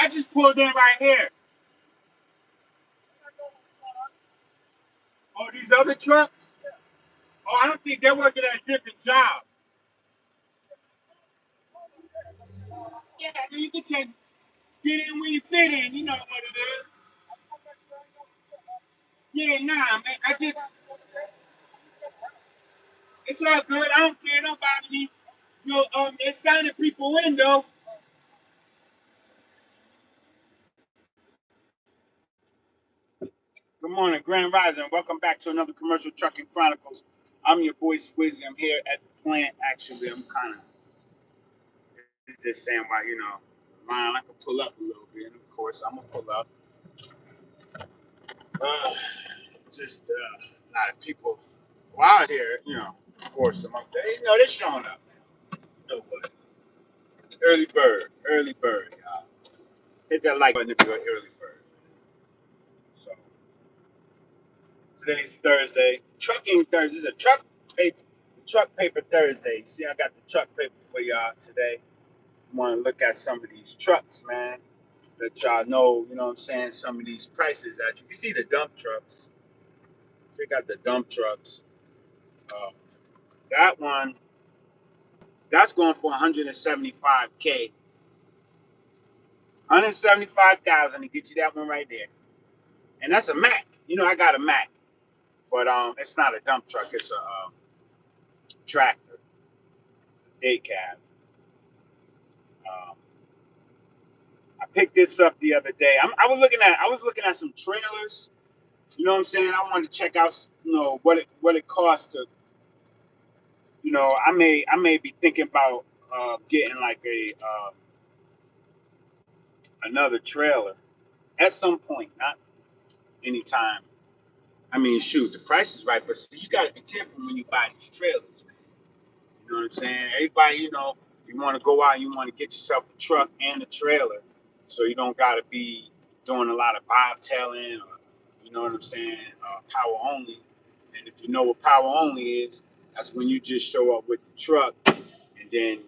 I just pulled in right here. Oh, these other trucks? Oh, I don't think they're working at a different job. Yeah, I mean, you can get in when you fit in. You know what it is. Yeah, nah, man. It's all good. I don't care. Don't bother me. It's signing people in though. Good morning, Grand Rising. Welcome back to another Commercial Trucking Chronicles. I'm your boy Swizzy. I'm here at the plant. Actually, I'm kind of just saying why, line. I can pull up a little bit. And of course, I'm gonna pull up. Uh, just a lot of people. Well, I was here, force them up there. They're showing up. Nobody. Early bird, y'all. Hit that like button if you're an early bird. So today's Thursday, trucking Thursday. It's a truck paper Thursday. See, I got the truck paper for y'all today. I want to look at some of these trucks, man. Let y'all know, you know what I'm saying, some of these prices that you see the dump trucks. So you got the dump trucks. Uh, that one, that's going for 175K. 175,000 to get you that one right there. And that's a Mac. I got a Mac. But it's not a dump truck, it's a tractor, day cab. Um, I picked this up the other day. I was looking at some trailers. You know what I'm saying? I wanted to check out, what it costs to, I may be thinking about getting like a another trailer at some point, not anytime. I mean, shoot, the price is right, but see, you got to be careful when you buy these trailers, man. You know what I'm saying? Everybody, you want to go out, you want to get yourself a truck and a trailer, so you don't got to be doing a lot of bobtailing or, you know what I'm saying, power only. And if you know what power only is, that's when you just show up with the truck and then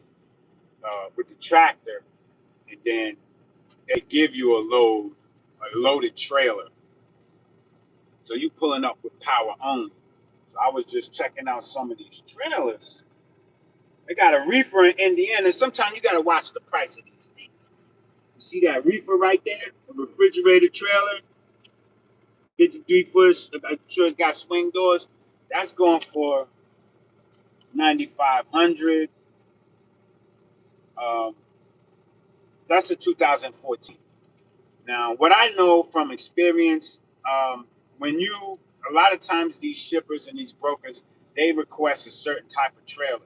with the tractor, and then they give you a loaded trailer. So you pulling up with power only. So I was just checking out some of these trailers. They got a reefer in Indiana. Sometimes you got to watch the price of these things. You see that reefer right there? A refrigerated trailer, 53 foot. I'm sure it's got swing doors. That's going for 9,500. Um, that's a 2014. Now, what I know from experience, when a lot of times these shippers and these brokers, they request a certain type of trailer.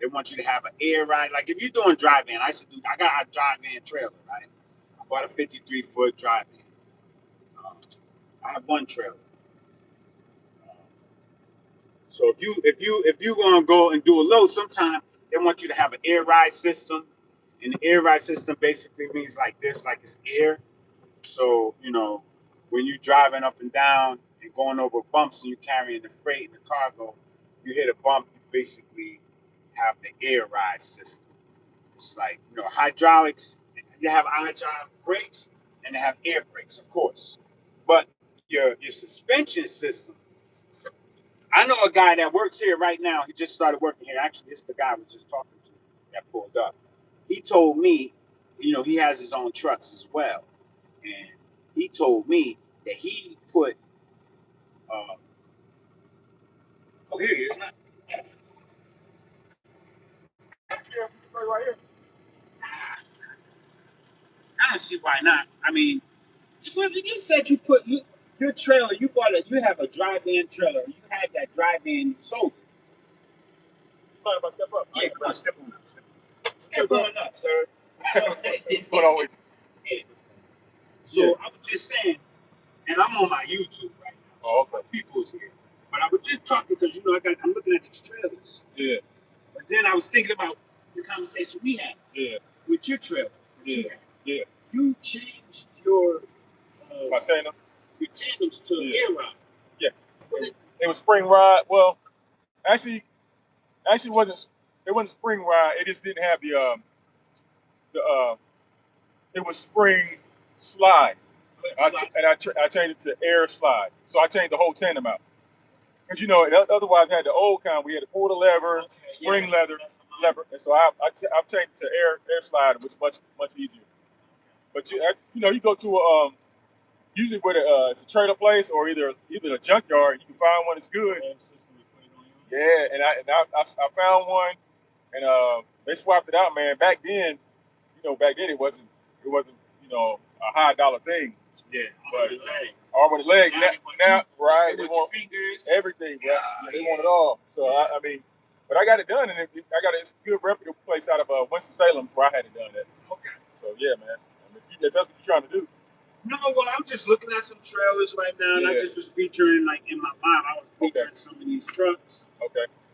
They want you to have an air ride. Like if you're doing drive-in, I got a drive-in trailer, right? I bought a 53-foot drive-in. Um, I have one trailer. So if you gonna go and do a load, sometimes they want you to have an air ride system, and the air ride system basically means like this, like it's air. So, when you're driving up and down and going over bumps and you're carrying the freight and the cargo, you hit a bump, you basically have the air ride system. It's like, hydraulics, you have hydraulic brakes and they have air brakes, of course. But your suspension system, I know a guy that works here right now. He just started working here. Actually, this is the guy I was just talking to that pulled up. He told me, he has his own trucks as well. And he told me that he put, oh, here he is. Right here. I don't see why not. I mean, you said your trailer, you have a drive-in trailer. You had that drive-in sold. Mind if I step up? Yeah, come on, step on up. Step on up, sir. What's going on with you? So I was just saying, and I'm on my YouTube right now. So people's here. But I was just talking because I'm looking at these trailers. Yeah. But then I was thinking about the conversation we had. Yeah. With your trailer. Yeah. You changed your tandems to air ride. Yeah. It was spring ride. Well, actually wasn't. It wasn't spring ride. It just didn't have the it was spring slide. Slide. I changed it to air slide. So I changed the whole tandem out. Because, you know, otherwise I had the old kind. We had to pull the lever, spring lever. And so I've changed it to air slide, which is much easier. But, you know, you go to usually where it's a trailer place or either a junkyard, you can find one that's good. Yeah, and I found one, and they swapped it out, man. Back then it wasn't you know a high dollar thing. Yeah, arm with a leg. Now right, they want fingers, everything. Right? Yeah, they want it all. So I mean, but I got it done, and I got a good reputable place out of Winston Salem where I had it done at. Okay. So yeah, man. I mean, if that's what you're trying to do. No, well, I'm just looking at some trailers right now, and I just was featuring, like, in my mind, I was featuring some of these trucks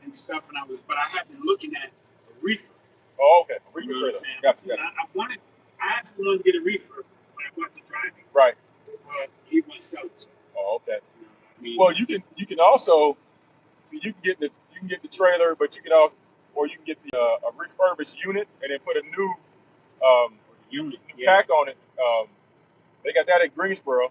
and stuff, but I had been looking at a reefer. Oh, okay. A reefer trailer. Gotcha. I actually wanted to get a reefer when I went to driving. Right. But he wouldn't sell it to me. Oh, okay. You know what I mean? Well, you can also see you can get the trailer, but you can also you can get the a refurbished unit and then put a new new pack on it. They got that at Greensboro,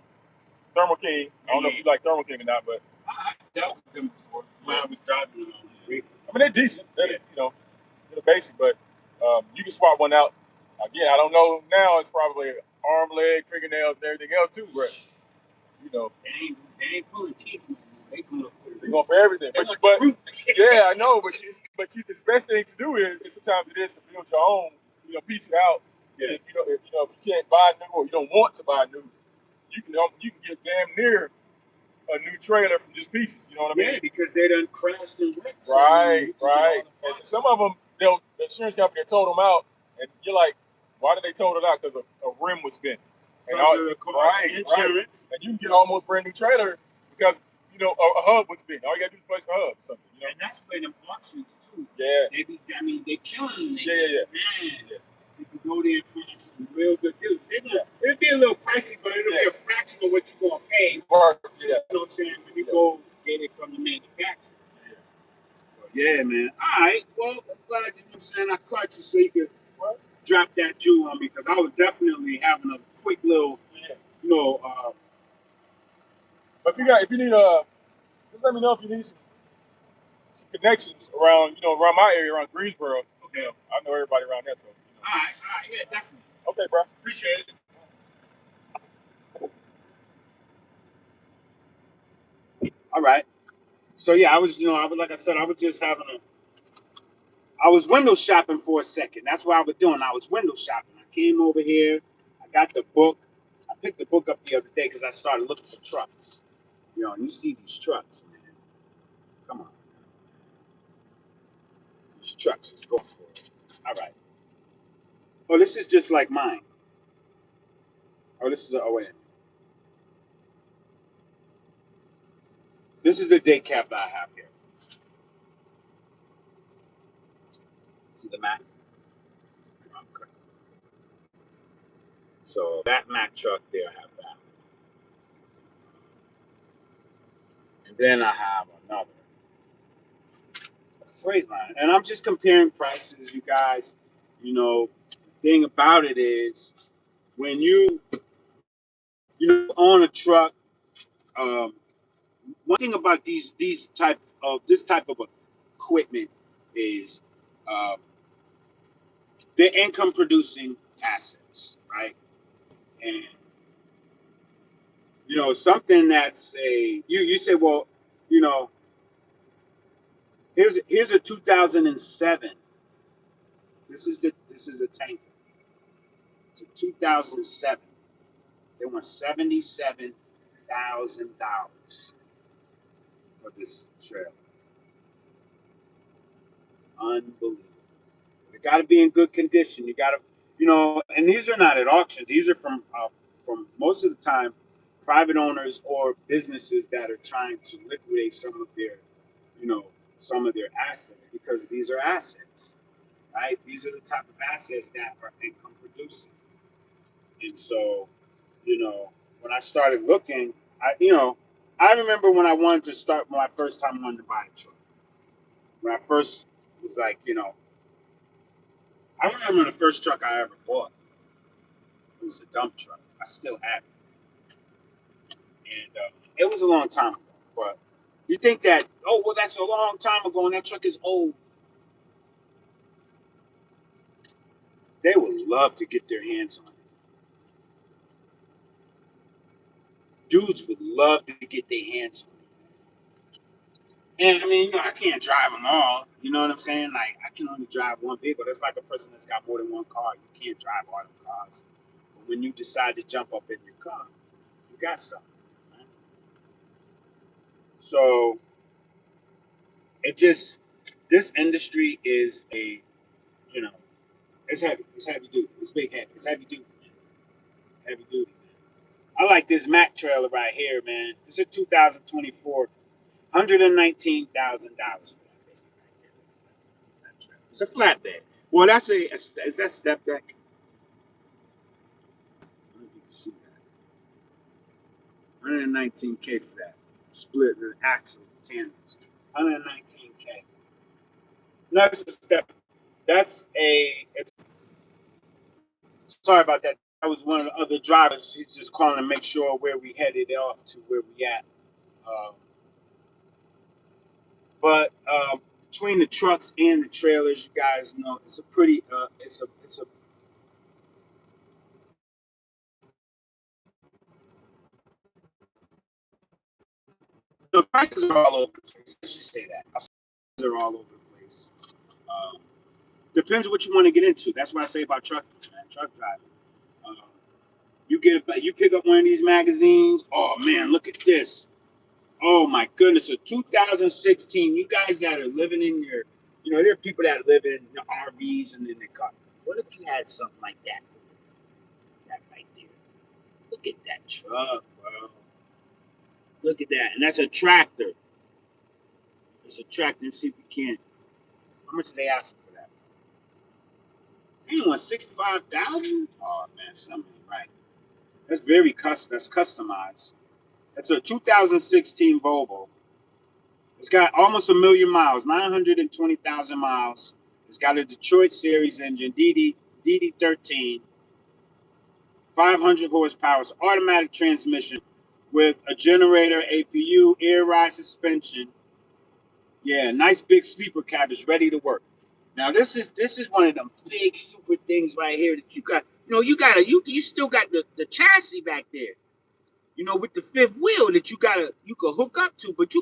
Thermo King. I don't know if you like Thermo King or not, but I dealt with them before when I was driving on the reefer. I mean, they're decent. They're they're basic, but you can swap one out. Again, I don't know now. It's probably arm, leg, fingernails, and everything else too, but you know, they ain't pulling teeth no more. They're going for everything. But yeah, I know. But the best thing to do is sometimes it is to build your own. You know, piece it out. Yeah. If you can't buy new or you don't want to buy new, you can get damn near a new trailer from just pieces. You know what I mean? Yeah, because they done crashed and wrecked. Right. And some of them, the insurance company told them out, and you're like, why did they told it out? Because a rim was bent. And insurance. And you can get almost brand new trailer because a hub was bent. All you gotta do is place a hub or something. You know? And that's where them auctions too. Yeah. They killing them. Yeah. Man, you can go there and find some real good deals. It'll be a little pricey, but it'll be a fraction of what you're gonna pay. Yeah. You know what I'm saying? When you go get it from the manufacturer. Yeah, man. All right. Well, I'm glad I caught you so you could drop that jewel on me because I was definitely having a quick little, But if you need just let me know if you need some connections around my area around Greensboro. Okay. I know everybody around there, so. All right, yeah, definitely. Okay, bro. Appreciate it. All right. So yeah, I was like I said, I was just I was window shopping for a second. That's what I was doing. I was window shopping. I came over here. I got the book. I picked the book up the other day because I started looking for trucks. And you see these trucks, man. Come on. These trucks is going for it. All right. Oh, this is just like mine. Oh, this is wait. This is the day cab that I have here. See the Mac? Okay. So that Mac truck there, I have that. And then I have another. Freightliner. And I'm just comparing prices, you guys. The thing about it is when you own a truck, one thing about this type of equipment is they're income producing assets, right? And something that's you say, well, here's a 2007. This is a tanker. It's a 2007. They want $77,000 for this trailer. Unbelievable. It got to be in good condition. You got to, and these are not at auction. These are from most of the time private owners or businesses that are trying to liquidate some of their assets because these are assets, right? These are the type of assets that are income producing. And so, when I started looking, I remember when my first time wanting to buy a truck. When I first was like, I remember the first truck I ever bought. It was a dump truck. I still have it, and it was a long time ago. But you think that, oh well, that's a long time ago, and that truck is old. They would love to get their hands on it. Dudes would love to get their hands on it. And I mean, I can't drive them all. You know what I'm saying? Like, I can only drive one vehicle. That's like a person that's got more than one car. You can't drive all them cars. But when you decide to jump up in your car, you got something. Right? So it just, this industry is you know, it's heavy. It's heavy duty. It's big heavy. It's heavy duty. Man. Heavy duty. I like this Mack trailer right here, man. It's a 2024, $119,000 for that baby right there. It's a flatbed. Well, is that step deck? I don't know if you can see that. 119K for that. Split the axles, tandems. 119K. No, it's a step. It's, sorry about that. That was one of the other drivers. He's just calling to make sure where we headed off to where we at. Um, but between the trucks and the trailers, you guys know it's a pretty it's a the prices are all over the place. Let's just say that prices are all over the place. Um, depends what you want to get into. That's what I say about truck driving. Um, you pick up one of these magazines. Oh man, look at this. Oh my goodness, a 2016. You guys that are living in your, there are people that live in the RVs and in their car. What if you had something like that? That right there. Look at that truck, bro. Look at that, and that's a tractor. It's a tractor. Let's see if we can. How much are they asking for that? They want 65,000. Oh man, something ain't right. That's very custom. That's customized. That's a 2016 Volvo. It's got almost 1,000,000 miles, 920,000 miles. It's got a Detroit Series engine, DD13, 500 horsepower, it's automatic transmission with a generator, APU, air ride suspension. Yeah, nice big sleeper cab is ready to work. Now this is one of them big super things right here that you got. You still got the chassis back there. With the fifth wheel that you could hook up to, but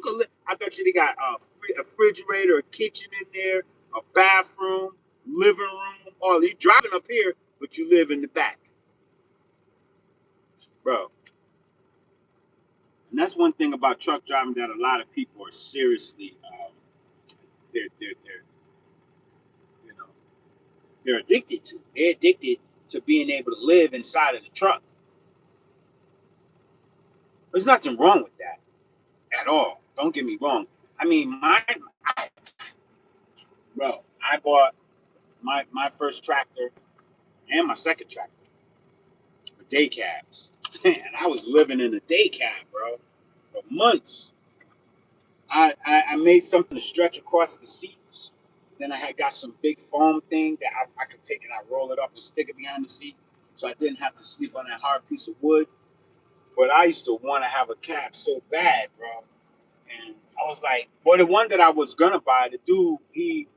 I bet you they got a refrigerator, a kitchen in there, a bathroom, living room. All you driving up here, but you live in the back, bro. And that's one thing about truck driving that a lot of people are seriously, they're you know they're addicted to. They're addicted to being able to live inside of the truck. There's nothing wrong with that at all. Don't get me wrong. I mean, bro, I bought my first tractor and my second tractor for day cabs. And I was living in a day cab, bro, for months. I made something to stretch across the seats. Then I had got some big foam thing that I could take and I roll it up and stick it behind the seat, so I didn't have to sleep on that hard piece of wood. But I used to want to have a cab so bad, bro. And I was like, well, the one that I was gonna buy, the dude, he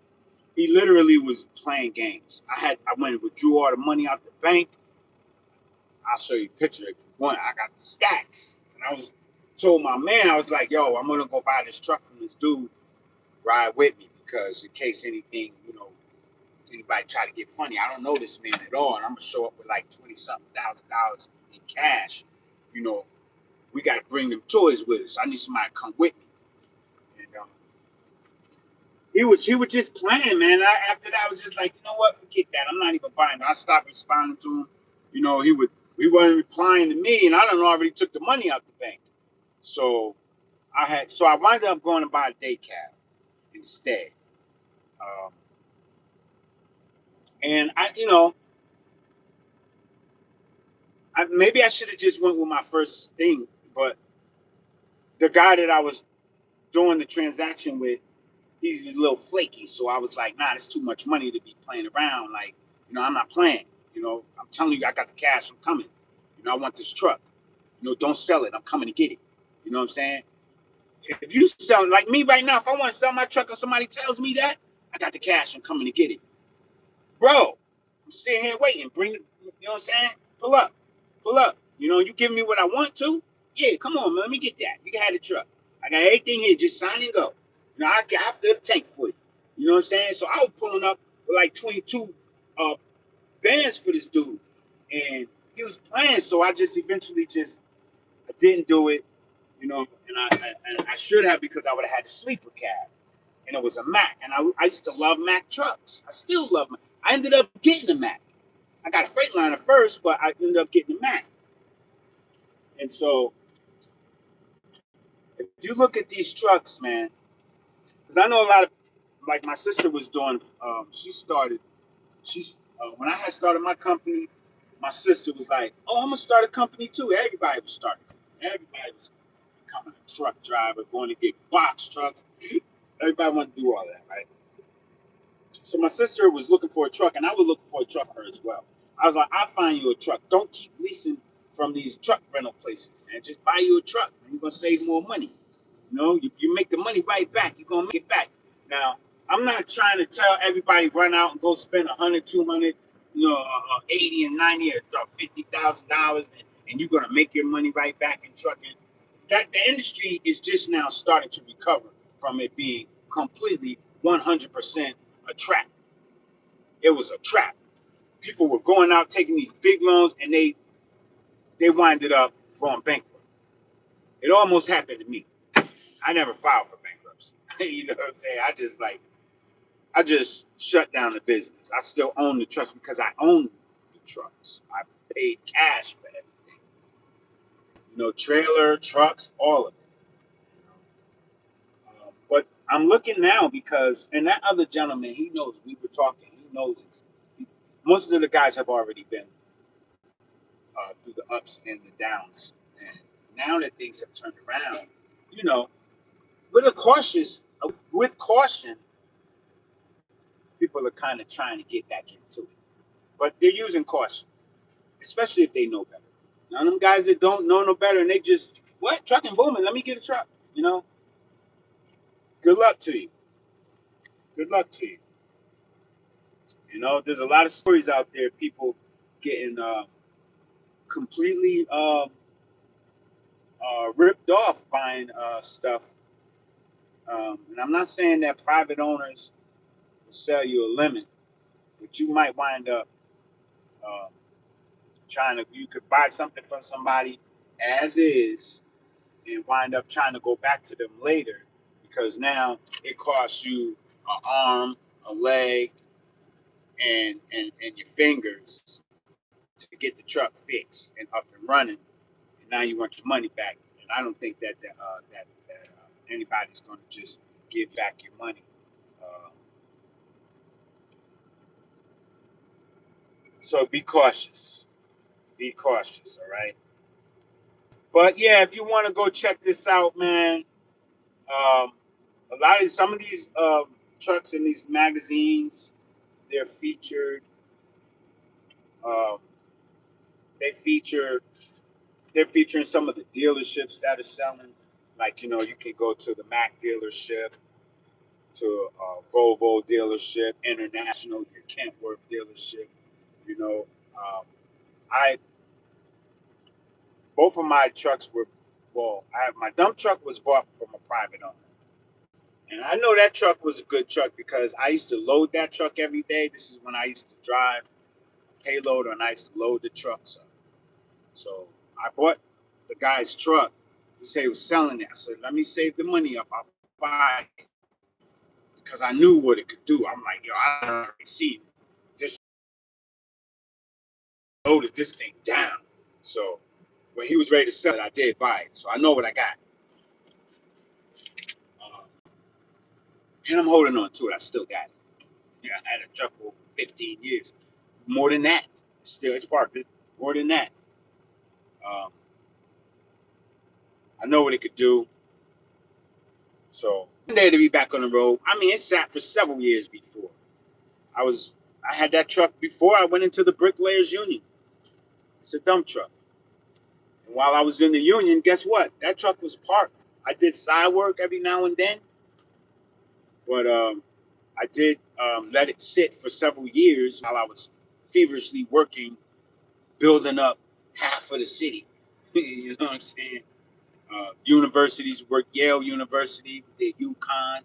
literally was playing games. I went and withdrew all the money out the bank. I'll show you a picture if you want. I got the stacks. And I was told my man, I was like, yo, I'm gonna go buy this truck from this dude, ride with me, because in case anything, anybody try to get funny, I don't know this man at all. And I'm gonna show up with like 20 something $1,000 in cash. You know, we gotta bring them toys with us. I need somebody to come with me. And he was just playing, man. After that, I was just like, you know what? Forget that. I'm not even buying it. I stopped responding to him. He wasn't replying to me, and I done already took the money out the bank. So I wound up going to buy a day cab instead. Um, and maybe I should have just went with my first thing, but the guy that I was doing the transaction with, he was a little flaky. So I was like, nah, it's too much money to be playing around. Like, I'm not playing. I'm telling you, I got the cash. I'm coming. You know, I want this truck. You know, don't sell it. I'm coming to get it. You know what I'm saying? If you sell, like me right now, if I want to sell my truck and somebody tells me that, I got the cash. I'm coming to get it. Bro, I'm sitting here waiting. Bring it, you know what I'm saying? Pull up. Pull up. You know, you give me what I want to? Yeah, come on, man. Let me get that. You can have the truck. I got everything here. Just sign and go. You know, I fill the tank for you. You know what I'm saying? So I was pulling up with like 22 bands for this dude. And he was playing, so I just eventually I didn't do it, you know, and I should have, because I would have had a sleeper cab. And it was a Mac. And I used to love Mac trucks. I still love Mac. I ended up getting a Mac. I got a Freightliner first, but I ended up getting a Mac. And so if you look at these trucks, man, because I know a lot of, like my sister was doing, when I had started my company, my sister was like, oh, I'm going to start a company too. Everybody was starting. Everybody was becoming a truck driver, going to get box trucks. Everybody wanted to do all that, right? So my sister was looking for a truck, and I was looking for a truck for her as well. I was like, I'll find you a truck. Don't keep leasing from these truck rental places, man. Just buy you a truck, and you're going to save more money. You know, you make the money right back. You're going to make it back. Now, I'm not trying to tell everybody run out and go spend 100, 200, 80 and 90 or $50,000, and you're going to make your money right back in trucking. That the industry is just now starting to recover from it being completely 100% a trap. It was a trap. People were going out taking these big loans, and they winded up going bankrupt. It almost happened to me. I never filed for bankruptcy. You know what I'm saying? I just shut down the business. I still own the trucks because I own the trucks. I paid cash for everything. You know, trailer, trucks, all of it. But I'm looking now because, and that other gentleman, he knows, we were talking, he knows it. Most of the guys have already been through the ups and the downs. And now that things have turned around, you know, with caution, people are kind of trying to get back into it. But they're using caution, especially if they know better. None of them guys that don't know no better, and they just, what? Trucking booming, let me get a truck. You know, good luck to you. Good luck to you. You know, there's a lot of stories out there, people getting completely ripped off buying stuff. And I'm not saying that private owners will sell you a limit, but you might wind up uh, you could buy something from somebody as is and wind up trying to go back to them later because now it costs you an arm, a leg, and your fingers to get the truck fixed and up and running. And now you want your money back. And I don't think that anybody's going to just give back your money. So be cautious. Be cautious, all right? But yeah, if you want to go check this out, man, some of these trucks in these magazines, they're featured. Um, they feature they're featuring some of the dealerships that are selling. Like, you know, you can go to the Mac dealership, to a Volvo dealership, International, your Kentworth dealership. You know, I both of my trucks were, my dump truck was bought from a private owner. And I know that truck was a good truck because I used to load that truck every day. This is when I used to drive a payloader and I used to load the trucks up. So I bought the guy's truck. He said he was selling it. I said, let me save the money up. I'll buy it. Because I knew what it could do. I'm like, yo, I don't already see it. Just loaded this thing down. So when he was ready to sell it, I did buy it. So I know what I got. Uh, and I'm holding on to it. I still got it. Yeah, I had a truck for over 15 years. More than that. Still, it's parked. More than that. Um, I know what it could do. So one day to be back on the road. I mean, it sat for several years before. I had that truck before I went into the Bricklayers Union. It's a dump truck. while I was in the union, guess what? That truck was parked. I did side work every now and then, but I did let it sit for several years while I was feverishly working, building up half of the city. You know what I'm saying? Universities worked Yale University, did UConn.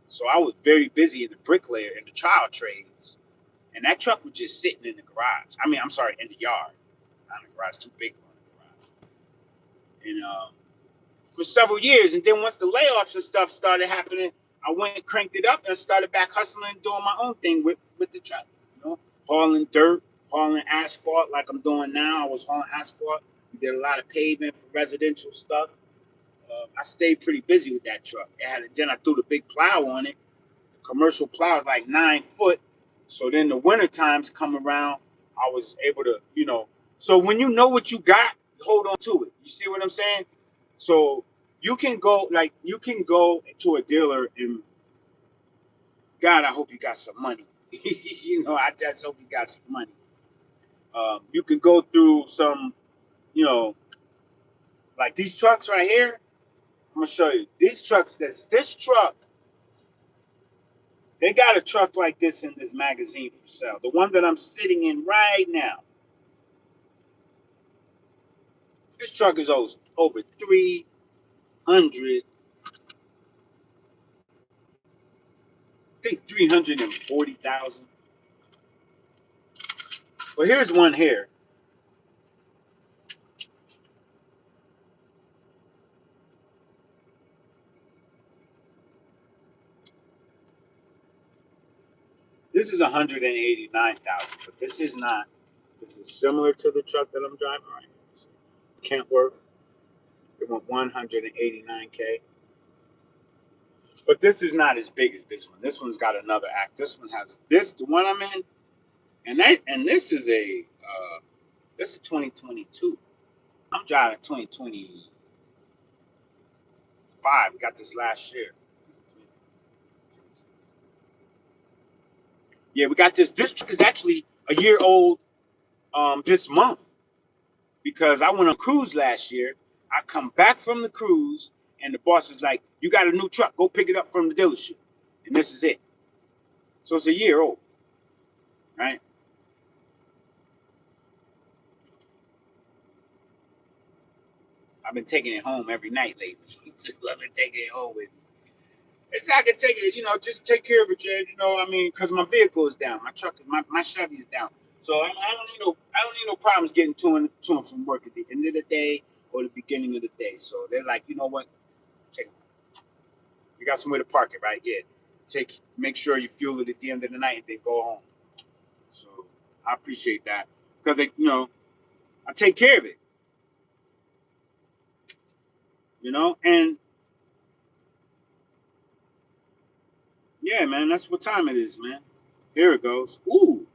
So I was very busy in the bricklayer and the child trades. And that truck was just sitting in the garage. I mean, I'm sorry, in the yard. Not in the garage, too big for the garage. And for several years. And then once the layoffs and stuff started happening, I went and cranked it up and started back hustling and doing my own thing with the truck. You know, hauling dirt, hauling asphalt like I'm doing now. I was hauling asphalt. We did a lot of pavement for residential stuff. I stayed pretty busy with that truck. Then I threw the big plow on it. The commercial plow is like 9 foot. So then the winter times come around, I was able to, So when you know what you got, hold on to it. You see what I'm saying? So you can go to a dealer and God, I hope you got some money. I just hope you got some money. You can go through some, like these trucks right here. I'm gonna show you these trucks. This truck. They got a truck like this in this magazine for sale. The one that I'm sitting in right now. This truck is over 300. I think 340,000. But here's one here. This is 189,000, but this is not. This is similar to the truck that I'm driving right now. Kentworth. It went 189K. But this is not as big as this one. This one's got another act. This one has the one I'm in, and this is this is 2022. I'm driving 2025. We got this last year. Yeah, we got this. This truck is actually a year old this month because I went on a cruise last year. I come back from the cruise, and the boss is like, "You got a new truck. Go pick it up from the dealership." And this is it. So it's a year old, right? I've been taking it home every night lately. I've been taking it home with me. It's I can take it, just take care of it, Jay. I mean, because my vehicle is down, my truck, my Chevy is down, so I don't need no problems getting to and from work at the end of the day or the beginning of the day. So they're like, you know what, take it. You got somewhere to park it, right? Yeah, make sure you fuel it at the end of the night and then go home. So I appreciate that because I take care of it, and yeah, man, that's what time it is, man. Here it goes. Ooh,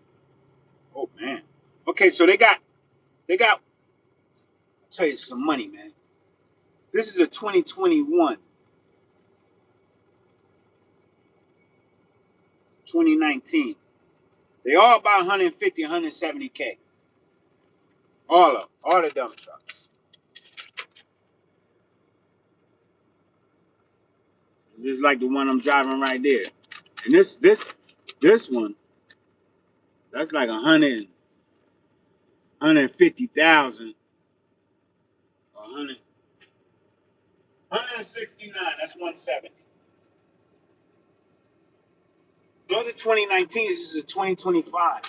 oh man. Okay, so they got. I'll tell you some money, man. This is a 2021, 2019. They all about 150, 170K. All the dump trucks. Just like the one I'm driving right there. And this one, that's like 150,000, 100, 169. That's 170. Those are 2019. This is a 2025.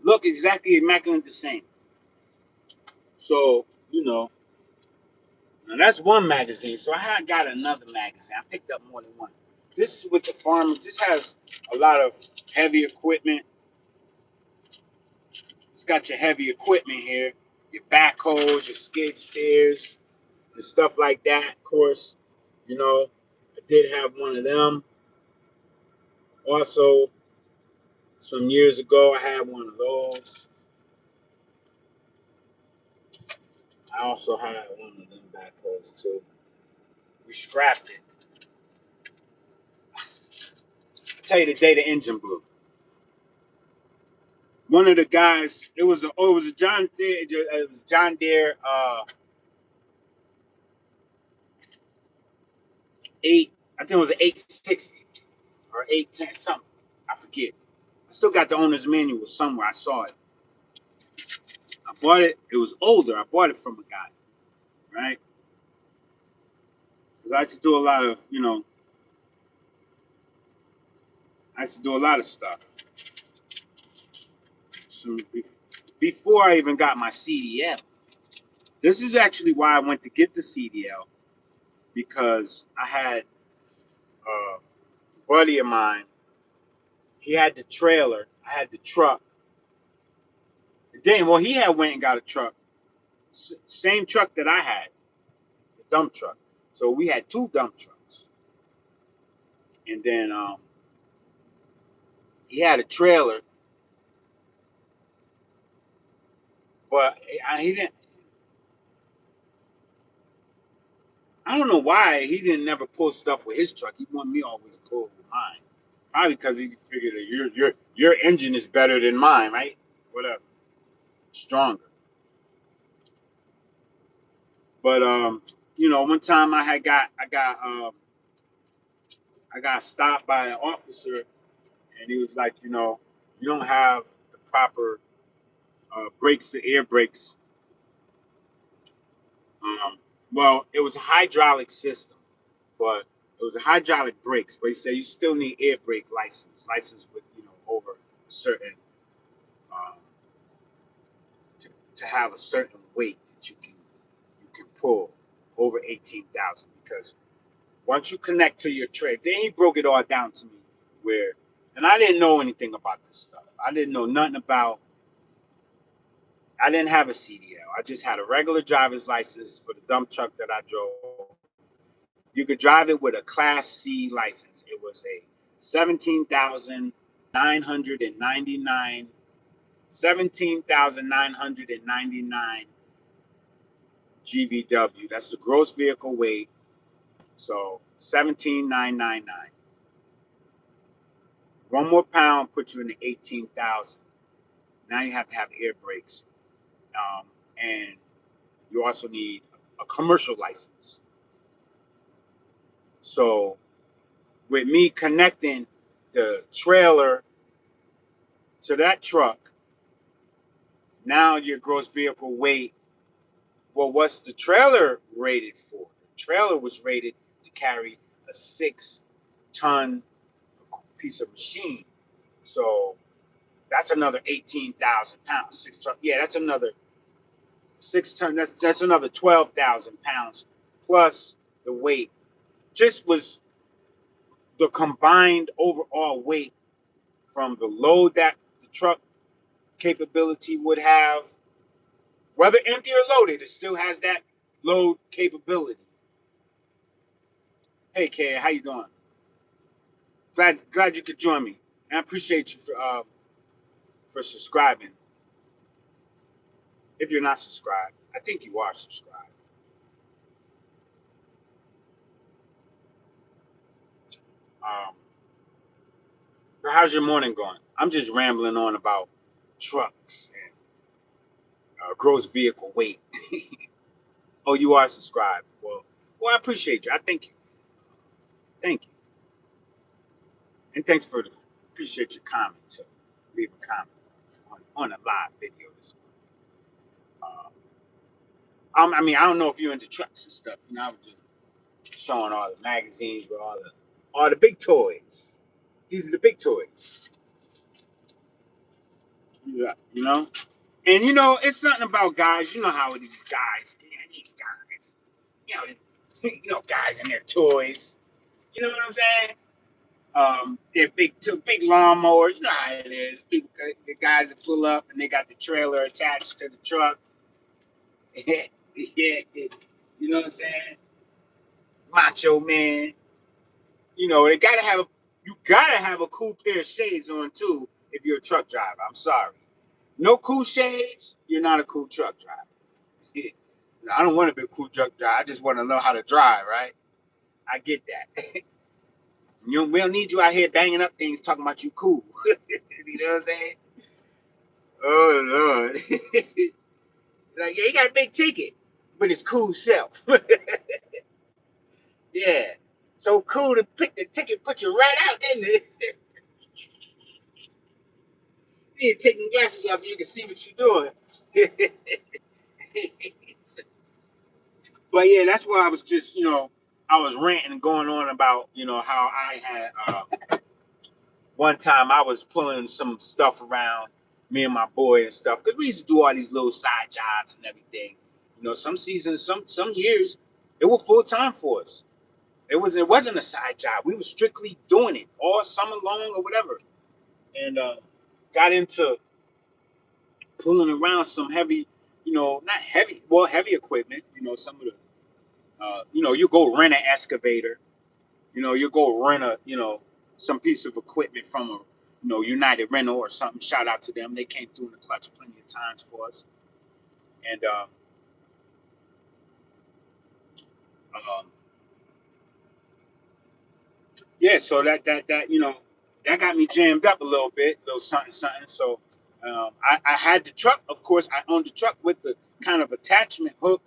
Look exactly immaculate the same. So, now that's one magazine. So I got another magazine. I picked up more than one. This is with the farmers. This has a lot of heavy equipment. It's got your heavy equipment here, your backhoes, your skid steers, and stuff like that. Of course, I did have one of them. Also, some years ago, I had one of those. I also had one of them backhoes too. We scrapped it. I'll tell you the day the engine blew. one of the guys, it was a John Deere, it was John Deere 8, I think it was an 860 or 810 something. I forget. I still got the owner's manual somewhere. I saw it. I bought it. It was older. I bought it from a guy, right? Because I used to do a lot of, I used to do a lot of stuff. So before I even got my CDL, this is actually why I went to get the CDL, because I had a buddy of mine. He had the trailer. I had the truck. Then, well, he had went and got a truck, same truck that I had, the dump truck. So we had 2 dump trucks, and then he had a trailer, but he didn't. I don't know why he didn't never pull stuff with his truck. He wanted me to always pull with mine. Probably because he figured that your engine is better than mine, right? Whatever, stronger. But one time I got stopped by an officer, and he was like, you don't have the proper brakes, the air brakes. Well, it was a hydraulic system, but it was a hydraulic brakes. But he said you still need air brake license with over a certain um, to have a certain weight that you can pull over 18,000, because once you connect to your trade, then he broke it all down to me where, and I didn't know anything about this stuff. I didn't know nothing about. I didn't have a CDL. I just had a regular driver's license for the dump truck that I drove. You could drive it with a Class C license. It was a 17,999 GVW. That's the gross vehicle weight. So 17,999. One more pound puts you in the 18,000. Now you have to have air brakes, and you also need a commercial license. So with me connecting the trailer to that truck, now your gross vehicle weight. Well, what's the trailer rated for? The trailer was rated to carry a 6-ton piece of machine. So that's another 18,000 pounds. 6 ton. Yeah, that's another 6 ton. That's another 12,000 pounds plus the weight. Just was the combined overall weight from the load that the truck capability would have, whether empty or loaded, it still has that load capability. Hey, Kay, how you doing? Glad you could join me. And I appreciate you for subscribing. If you're not subscribed, I think you are subscribed. Um, how's your morning going? I'm just rambling on about trucks and gross vehicle weight. Oh, you are subscribed. Well, I appreciate you. I thank you, and thanks for appreciate your comment too. Leave a comment on a live video this morning. I mean, I don't know if you're into trucks and stuff. I was just showing all the magazines with all the big toys. These are the big toys. Yeah, and it's something about guys. You know how these guys, man, these guys, you know, guys and their toys. You know what I'm saying? They're big lawnmowers. You know how it is. The guys that pull up and they got the trailer attached to the truck. Yeah, you know what I'm saying? Macho man. You gotta have a cool pair of shades on too if you're a truck driver. I'm sorry. No cool shades, you're not a cool truck driver. I don't want to be a cool truck driver. I just want to know how to drive, right? I get that. We don't need you out here banging up things talking about you cool. You know what I'm saying? Oh Lord. Like, yeah, you got a big ticket, but it's cool self. Yeah. So cool to pick the ticket, put you right out, didn't it? You need to take your glasses off so you can see what you're doing. But yeah, that's why I was just, I was ranting and going on about, how I had one time I was pulling some stuff around me and my boy and stuff because we used to do all these little side jobs and everything. Some seasons, some years, it was full time for us. It wasn't a side job. We were strictly doing it all summer long or whatever, and got into pulling around some heavy, not heavy, well, heavy equipment. Some of the, you go rent an excavator. You go rent some piece of equipment from a, United Rental or something. Shout out to them. They came through in the clutch plenty of times for us. And um, yeah, so that got me jammed up a little something, something. So I had the truck. Of course, I owned the truck with the kind of attachment hook.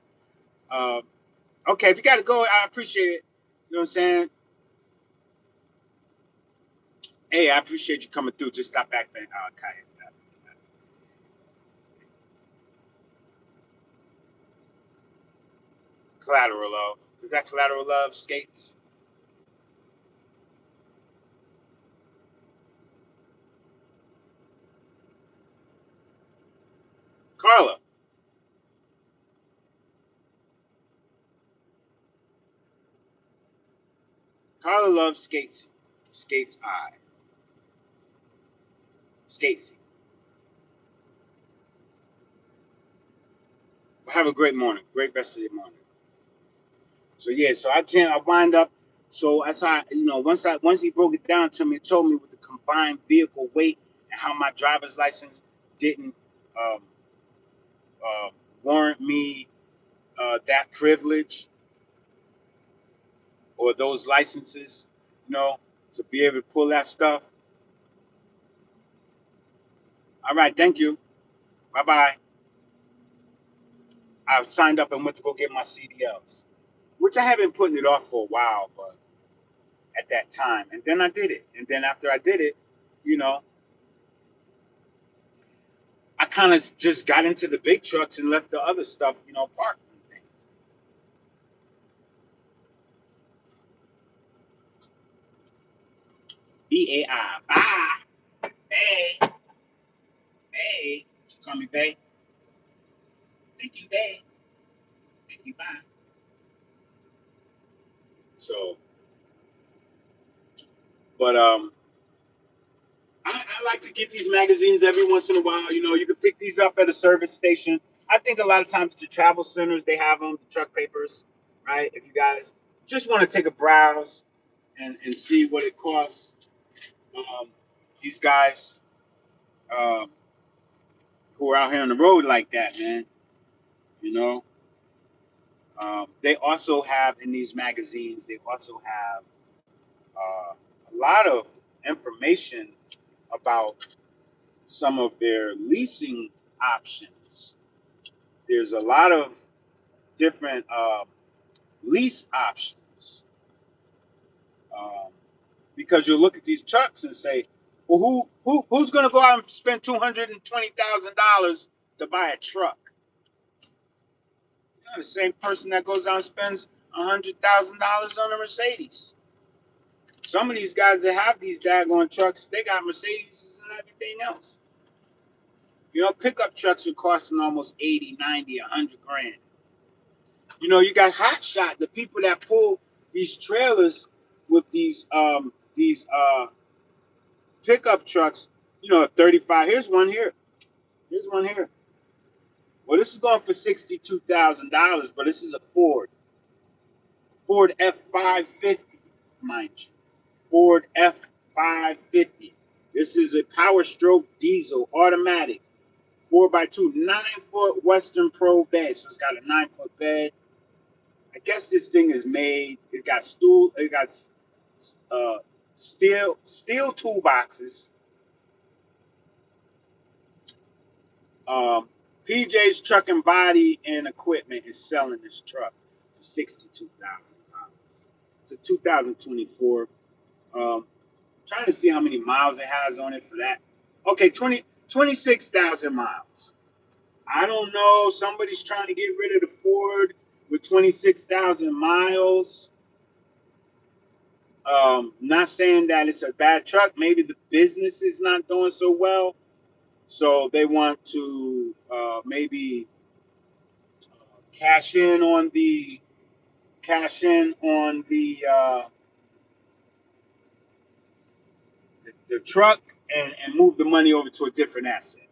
Um, okay, if you got to go, I appreciate it. You know what I'm saying? Hey, I appreciate you coming through. Just stop back, man. Kaya. Collateral Love. Is that Collateral Love Skates? Carla. Carla loves skates. Skates I. Skatesy. Well, have a great morning. Great rest of your morning. So yeah, so I wind up. So that's how once he broke it down to me, told me with the combined vehicle weight and how my driver's license didn't um, uh, warrant me that privilege or those licenses, to be able to pull that stuff. All right, thank you. Bye bye. I've signed up and went to go get my CDLs, which I have been putting it off for a while, but at that time. And then I did it. And then after I did it, you know, I kind of just got into the big trucks and left the other stuff, parked and things. BAI. Bye. Hey. Hey. She call me Bay. Thank you, Bay. Thank you, bye. So, but I like to get these magazines every once in a while. You can pick these up at a service station. I think a lot of times the travel centers they have them, the truck papers, right? If you guys just want to take a browse and see what it costs, these guys um, who are out here on the road like that, man, you know, they also have in these magazines. They also have a lot of information about some of their leasing options. There's a lot of different lease options um, because you look at these trucks and say, well, who's going to go out and spend $220,000 to buy a truck? The same person that goes out and spends $100,000 on a Mercedes. Some of these guys that have these daggone trucks, they got Mercedes and everything else. Pickup trucks are costing almost 80, 90, 100 grand. You got hot shot, the people that pull these trailers with these pickup trucks, 35. Here's one here. Here's one here. Well, this is going for $62,000, but this is a Ford F550, mind you. Ford F550. This is a Power Stroke diesel automatic 4x2 9-foot Western Pro bed. So it's got a 9-foot bed. I guess this thing is made. It got uh, steel toolboxes. PJ's Truck and Body and Equipment is selling this truck for $62,000. It's a 2024. Trying to see how many miles it has on it for that. Okay, 26,000 miles. I don't know. Somebody's trying to get rid of the Ford with 26,000 miles. Not saying that it's a bad truck. Maybe the business is not doing so well, so they want to maybe cash in on the the truck and move the money over to a different asset.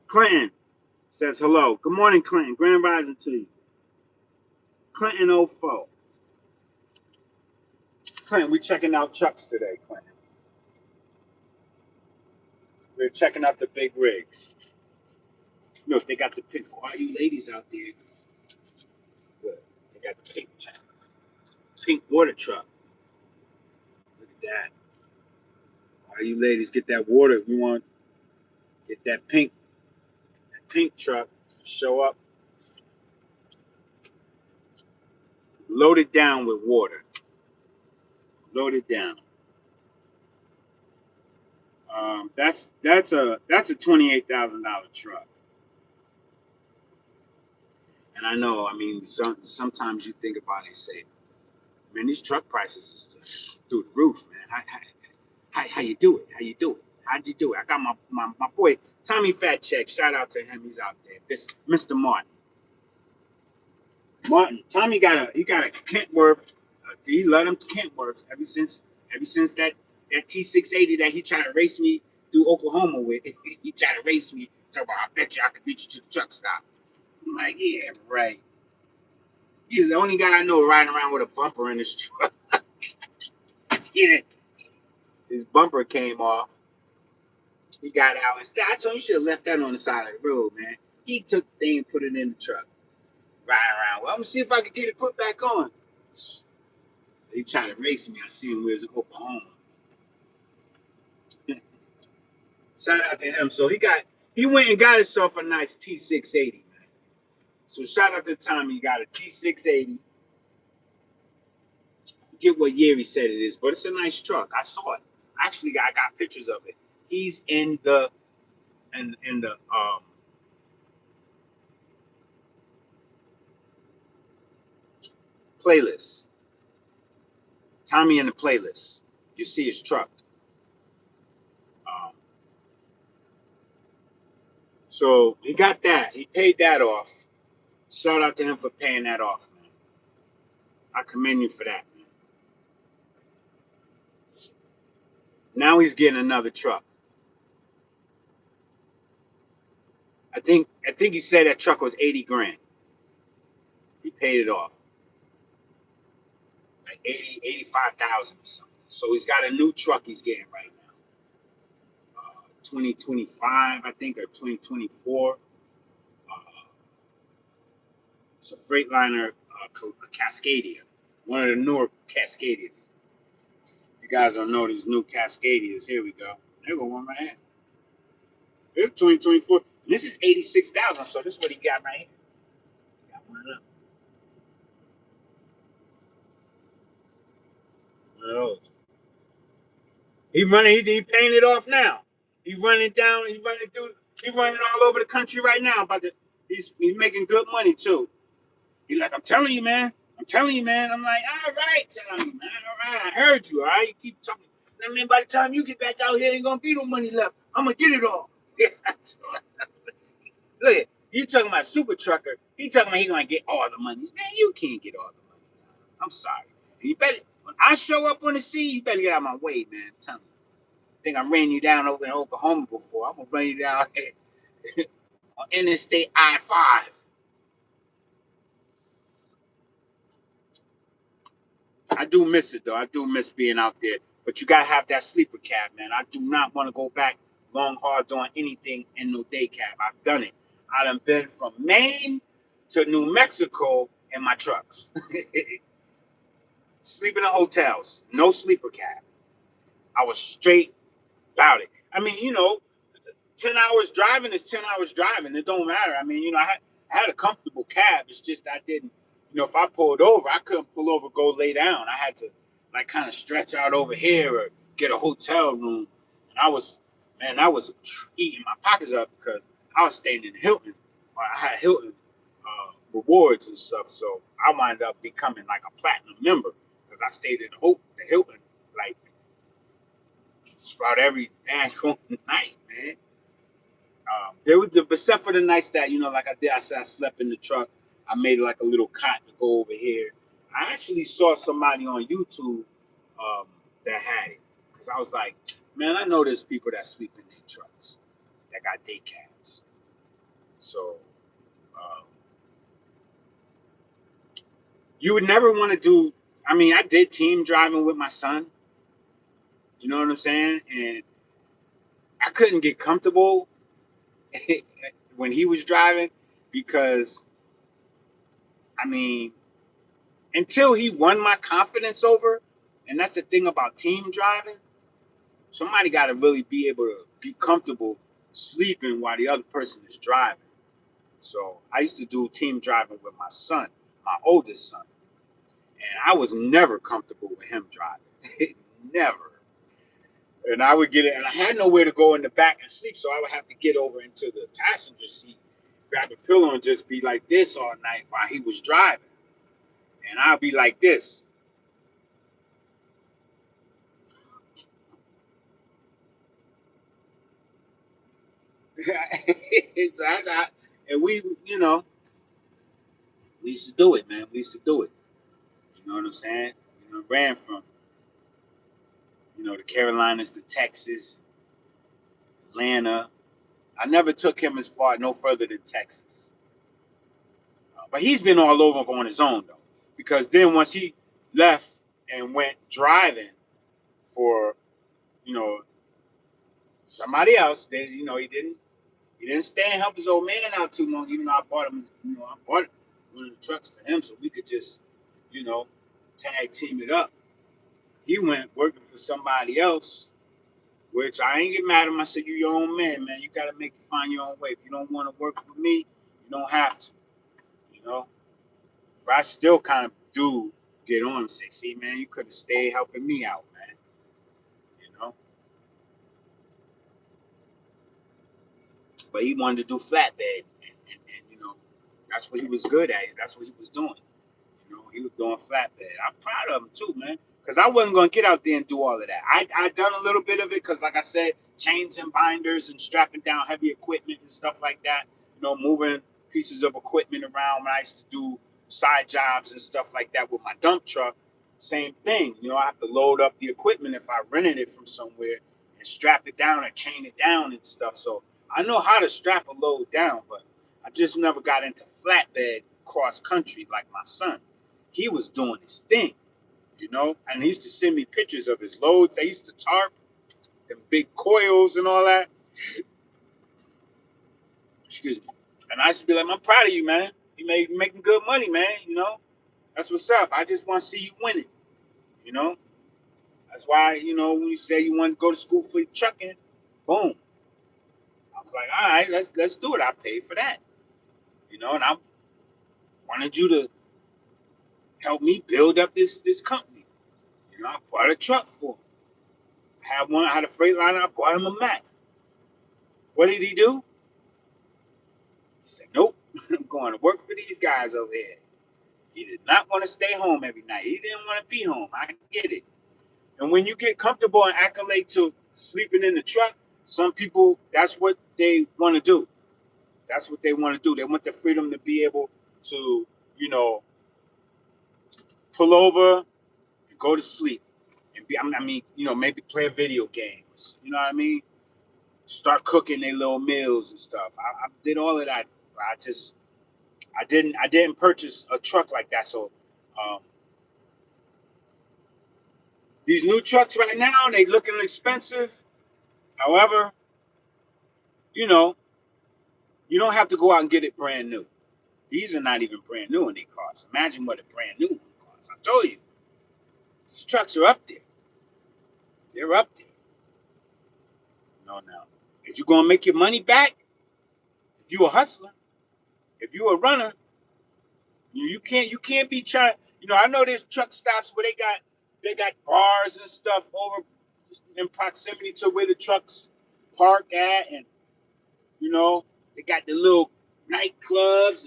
Clinton says hello. Good morning, Clinton. Grand rising to you. Clinton 04. Clinton, we checking out trucks today, Clinton. We're checking out the big rigs. You know, if they got the pink for all you ladies out there. Good. They got the pink water truck. Look at that. All you ladies get that water. If you want get that pink truck, show up loaded down with water. Loaded down. That's a $28,000 truck. And I know, I mean, sometimes you think about it and say, man, these truck prices is just through the roof, man. How you do it? How you do it? How'd you do it? I got my boy Tommy Fat Check. Shout out to him. He's out there. This Mr. Martin. Tommy got a Kentworth. He let him Kentworths ever since that T680 that he tried to race me through Oklahoma with. He tried to race me. Talk about, I bet you I could beat you to the truck stop. I'm like, yeah, right. He's the only guy I know riding around with a bumper in his truck. Yeah. His bumper came off. He got out. Instead, I told him you should have left that on the side of the road, man. He took the thing and put it in the truck. Riding around. Well, I'm going to see if I can get it put back on. He tried to race me. I seen him where's Oklahoma. Shout out to him. So he went and got himself a nice T680, man. So shout out to Tommy. He got a T680. I forget what year he said it is, but it's a nice truck. I saw it. Actually, I got pictures of it. He's in the playlist. Tommy in the playlist. You see his truck. So he got that. He paid that off. Shout out to him for paying that off, man. I commend you for that, man. Now he's getting another truck. I think he said that truck was 80 grand. He paid it off. Like 85,000 or something. So he's got a new truck he's getting right now. 2025, I think, or 2024. It's a Freightliner, a Cascadia. One of the newer Cascadias. You guys don't know these new Cascadias. Here we go. There go one right here. It's 2024. And this is 86,000, so this is what he got right here. Got one of them. One of those. He paying it off now. He running down, he running all over the country right now. He's making good money too. He's like, I'm telling you, man. I'm like, all right, telling you, man. All right, I heard you, all right? You keep talking. I mean, by the time you get back out here, ain't gonna be no money left. I'm gonna get it all. Look, you talking about super trucker. He talking about he gonna get all the money. Man, you can't get all the money. I'm sorry. You better, when I show up on the scene, you better get out of my way, man. I'm telling you. I think I ran you down over in Oklahoma before. I'm gonna run you down here on Interstate I-5. I do miss it though. I do miss being out there. But you gotta have that sleeper cab, man. I do not want to go back long hard doing anything in no day cab. I've done it. I done been from Maine to New Mexico in my trucks. Sleeping in hotels, no sleeper cab. I was straight about it. I mean, you know, 10 hours driving is 10 hours driving. It don't matter. I mean, I had a comfortable cab. It's just I didn't, if I pulled over, I couldn't pull over, go lay down. I had to like kind of stretch out over here or get a hotel room. And I was eating my pockets up because I was staying in Hilton. I had Hilton rewards and stuff. So I wound up becoming like a platinum member because I stayed in the Hilton like about every damn night, man. There was except for the nights that like I said, I slept in the truck. I made like a little cot to go over here. I actually saw somebody on YouTube that had it because I was like, man, I know there's people that sleep in their trucks that got day cabs. So you would never want to do. I mean, I did team driving with my son. You know what I'm saying? And I couldn't get comfortable when he was driving because, I mean, until he won my confidence over, and that's the thing about team driving, somebody got to really be able to be comfortable sleeping while the other person is driving. So I used to do team driving with my son, my oldest son, and I was never comfortable with him driving. Never. And I would get it, and I had nowhere to go in the back and sleep, so I would have to get over into the passenger seat, grab a pillow, and just be like this all night while he was driving. And I'd be like this. And we used to do it, man. We used to do it. You know what I'm saying? Ran from, the Carolinas to Texas, Atlanta. I never took him as far, no further than Texas. But he's been all over on his own, though. Because then once he left and went driving for, somebody else, then, he didn't stay and help his old man out too long, even though I bought him, I bought one of the trucks for him so we could just, tag team it up. He went working for somebody else, which I ain't get mad at him. I said, you your own man. You got to find your own way. If you don't want to work with me, you don't have to, But I still kind of do get on and say, see, man, you could have stayed helping me out, man. But he wanted to do flatbed, and that's what he was good at. That's what he was doing. He was doing flatbed. I'm proud of him too, man. Because I wasn't going to get out there and do all of that. I done a little bit of it because, like I said, chains and binders and strapping down heavy equipment and stuff like that. Moving pieces of equipment around. When I used to do side jobs and stuff like that with my dump truck, same thing. I have to load up the equipment if I rented it from somewhere and strap it down and chain it down and stuff. So I know how to strap a load down, but I just never got into flatbed cross country like my son. He was doing his thing, and he used to send me pictures of his loads. They used to tarp and big coils and all that. Excuse me. And I used to be like, I'm proud of you, man. You making good money, man. That's what's up. I just want to see you winning. That's why, when you say you want to go to school for trucking, boom. I was like, all right, let's do it. I paid for that. And I wanted you to help me build up this company. I bought a truck for him. I had a Freightliner. I bought him a Mac. What did he do? He said, nope, I'm going to work for these guys over here. He did not want to stay home every night. He didn't want to be home. I get it. And when you get comfortable and accolade to sleeping in the truck, some people, that's what they want to do. That's what they want to do. They want the freedom to be able to, pull over and go to sleep. And maybe play a video game. You know what I mean? Start cooking their little meals and stuff. I did all of that. I didn't purchase a truck like that. So these new trucks right now, they looking expensive. However, you don't have to go out and get it brand new. These are not even brand new in their costs. Imagine what a brand new one costs. I told you, these trucks are up there. They're up there. No. If you're gonna make your money back, if you're a hustler, if you're a runner, you can't be trying. I know there's truck stops where they got bars and stuff over in proximity to where the trucks park at, and they got the little nightclubs,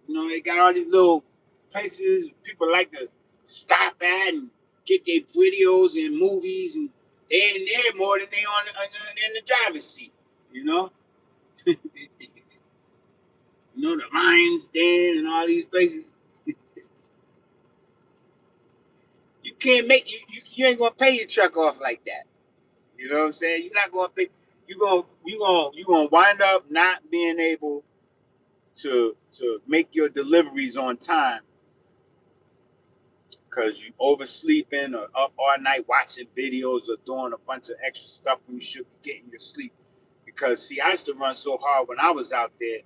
and they got all these little places people like to stop at and get their videos and movies, and they in there more than they in the driver's seat. You know, the Lions Den and all these places. You can't make you ain't gonna pay your truck off like that. You know what I'm saying? You're not gonna pay. You gonna wind up not being able to make your deliveries on time because you oversleeping or up all night watching videos or doing a bunch of extra stuff when you should be getting your sleep. Because see, I used to run so hard when I was out there.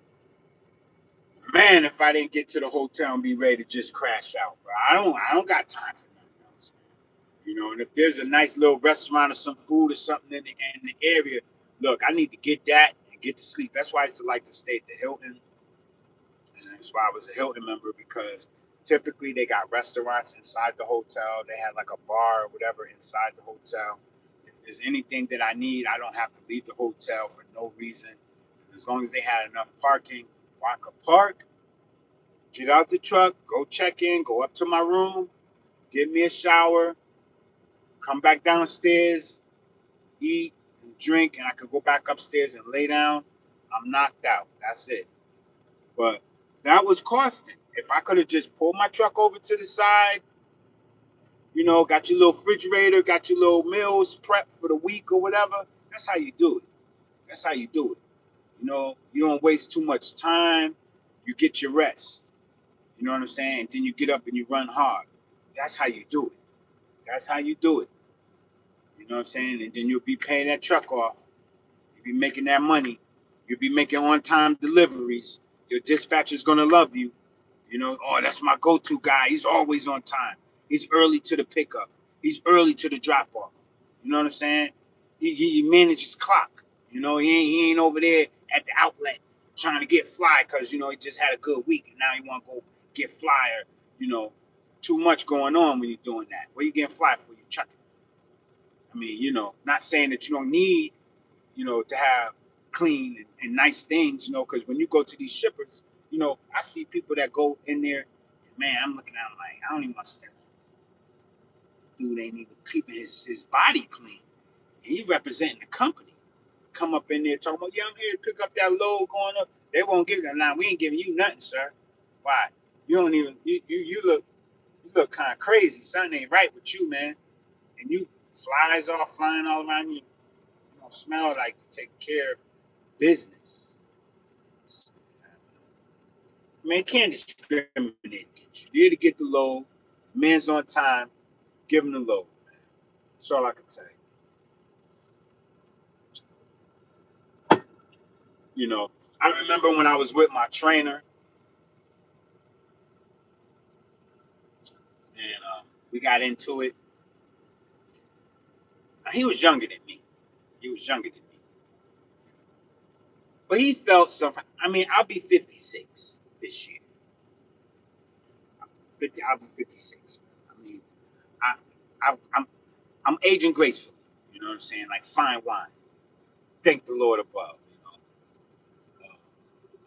Man, if I didn't get to the hotel and be ready to just crash out, bro, I don't got time for nothing else. And if there's a nice little restaurant or some food or something in the area, look, I need to get that and get to sleep. That's why I used to like to stay at the Hilton. And that's why I was a Hilton member, because typically they got restaurants inside the hotel. They had like a bar or whatever inside the hotel. If there's anything that I need, I don't have to leave the hotel for no reason. As long as they had enough parking, where I could park, get out the truck, go check in, go up to my room, get me a shower, come back downstairs, eat and drink, and I could go back upstairs and lay down. I'm knocked out. That's it. But that was costing. If I could have just pulled my truck over to the side, got your little refrigerator, got your little meals prepped for the week or whatever, that's how you do it. That's how you do it. You don't waste too much time. You get your rest. You know what I'm saying? Then you get up and you run hard. That's how you do it. That's how you do it. You know what I'm saying? And then you'll be paying that truck off. You'll be making that money. You'll be making on-time deliveries. Your dispatcher's going to love you. Oh, that's my go-to guy. He's always on time. He's early to the pickup. He's early to the drop-off. You know what I'm saying? He manages clock. He ain't over there at the outlet trying to get fly because, he just had a good week and now he want to go get fly or, too much going on when you're doing that. Where you getting fly for? You chucking. I mean, not saying that you don't need, to have clean and nice things, because when you go to these shippers, I see people that go in there, man, I'm looking at him like, I don't even want to stare. Dude ain't even keeping his body clean. And he representing the company. Come up in there talking about, yeah, I'm here to pick up that load going up. They won't give you that. We ain't giving you nothing, sir. Why? You don't even you look kind of crazy. Something ain't right with you, man. And you flying all around you. You don't smell like you take care of business. Man, can't discriminate against you. You're here to get the load. Man's on time. Give him the load. That's all I can tell you. I remember when I was with my trainer, and we got into it. He was younger than me. But he felt something. I mean, I'll be 56 this year. I'll be 56. I mean, I'm aging gracefully. You know what I'm saying? Like fine wine. Thank the Lord above. I'll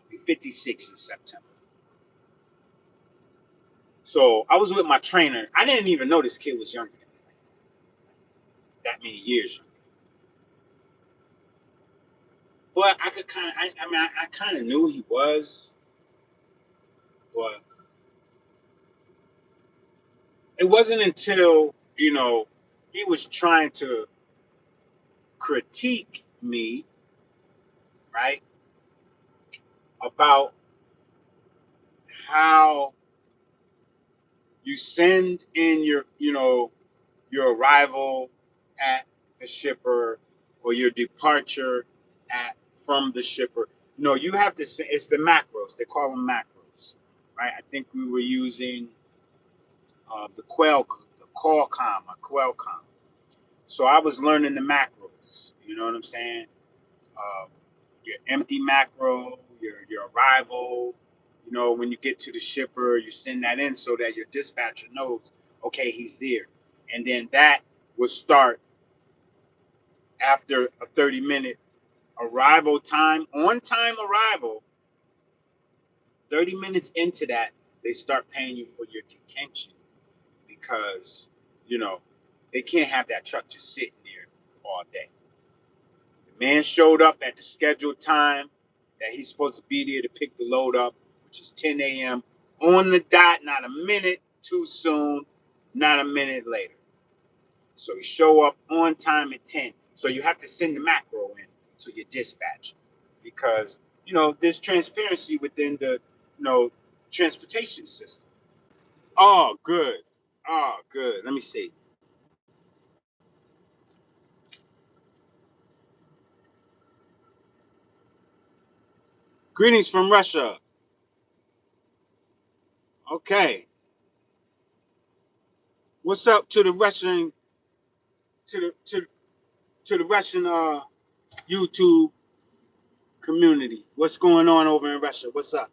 be 56 in September. So I was with my trainer. I didn't even know this kid was younger than me. That many years younger. But I could kind of, I kind of knew he was, but it wasn't until, he was trying to critique me, right, about how you send in your arrival at the shipper or your departure at from the shipper. You have to say it's the macros. They call them macros, right? I think we were using the Qualcomm. So I was learning the macros. You know what I'm saying? your empty macro, your arrival. You know, when you get to the shipper, you send that in so that your dispatcher knows, okay, he's there. And then that will start after a 30-minute arrival time, on time arrival. 30 minutes into that, they start paying you for your detention because, you know, they can't have that truck just sitting there all day. The man showed up at the scheduled time that he's supposed to be there to pick the load up, which is 10 a.m. on the dot, not a minute too soon, not a minute later. So you show up on time at 10. So you have to send the macro in to your dispatch because, you know, there's transparency within the, you know, transportation system. Oh, good. Oh, good. Let me see. Greetings from Russia. Okay. What's up to the Russian to the to the Russian YouTube community? What's going on over in Russia? What's up?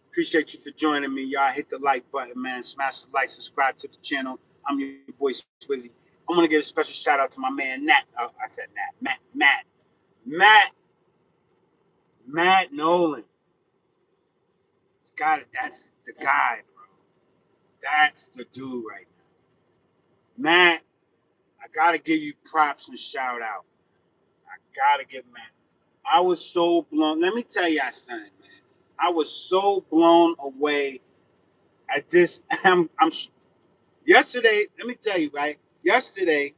Appreciate you for joining me. Y'all hit the like button, man. Smash the like, subscribe to the channel. I'm your boy Swizzy. I'm gonna give a special shout out to my man Nat. Oh, I said Nat. Matt Nolan. That's the guy, bro. That's the dude right now. Matt, I gotta give you props and shout out. I gotta give Matt. I was so blown. Let me tell you something, man. I was so blown away at this. Yesterday, let me tell you, right? Yesterday,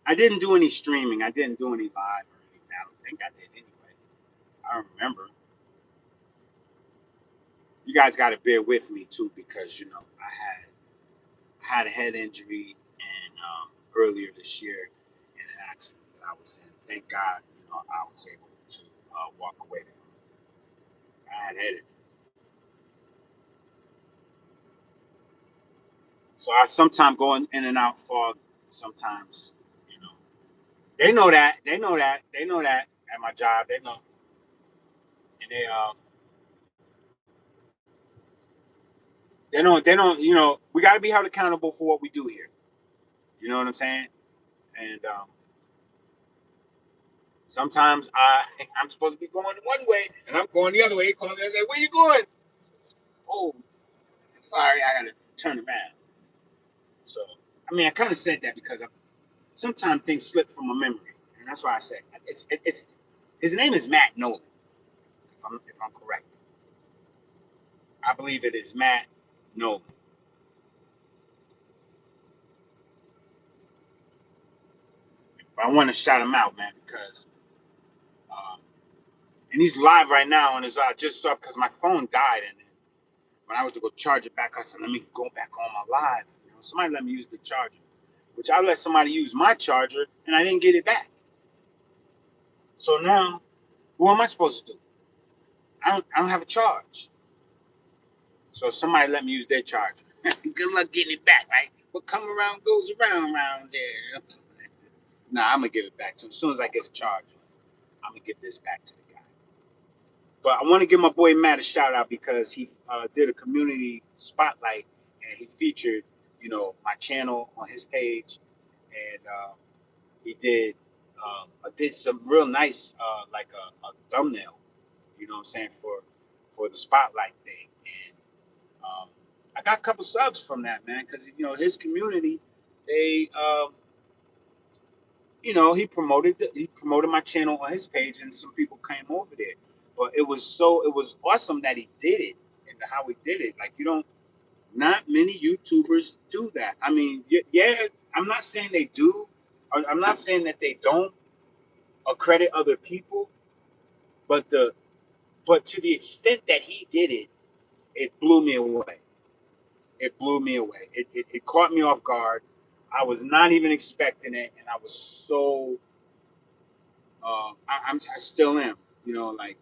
I didn't do any streaming. I didn't do any live or anything. I don't think I did anyway. I don't remember. You guys got to bear with me too because you know I had a head injury and earlier this year in an accident that I was in. Thank God, you know, I was able to walk away from it. I had head injury. So I sometimes go in and out fog. Sometimes, you know, they know that. They know that. They know that at my job. They know, and they don't. They don't. You know, we got to be held accountable for what we do here. You know what I'm saying? And sometimes I'm supposed to be going one way, and I'm going the other way. They call me and say, "Where you going?" Oh, sorry, I got to turn around. So, I mean, I kind of said that because sometimes things slip from my memory, and that's why I said it's. His name is Matt Nolan, if I'm correct. I believe it is Matt Nolan. But I want to shout him out, man, because um, and he's live right now on his just up because my phone died, and when I was to go charge it back, I said, let me go back on my live. You know, somebody let me use the charger, which I let somebody use my charger, and I didn't get it back. So now, what am I supposed to do? I don't have a charge. So somebody let me use their charger. Good luck getting it back, right? What come around goes around there. Nah, I'm gonna give it back to him. As soon as I get a charger, I'm gonna give this back to the guy. But I want to give my boy Matt a shout out because he did a community spotlight and he featured, you know, my channel on his page, and he did did some real nice like a thumbnail, you know what I'm saying, for the spotlight thing, and I got a couple subs from that, man, because you know his community, they you know, he promoted my channel on his page, and some people came over there. But it was awesome that he did it and how he did it. Like you don't, not many YouTubers do that. I mean, yeah, I'm not saying they do. I'm not saying that they don't accredit other people, but but to the extent that he did it, it blew me away. It blew me away. It caught me off guard. I was not even expecting it, and I was so I still am. You know, like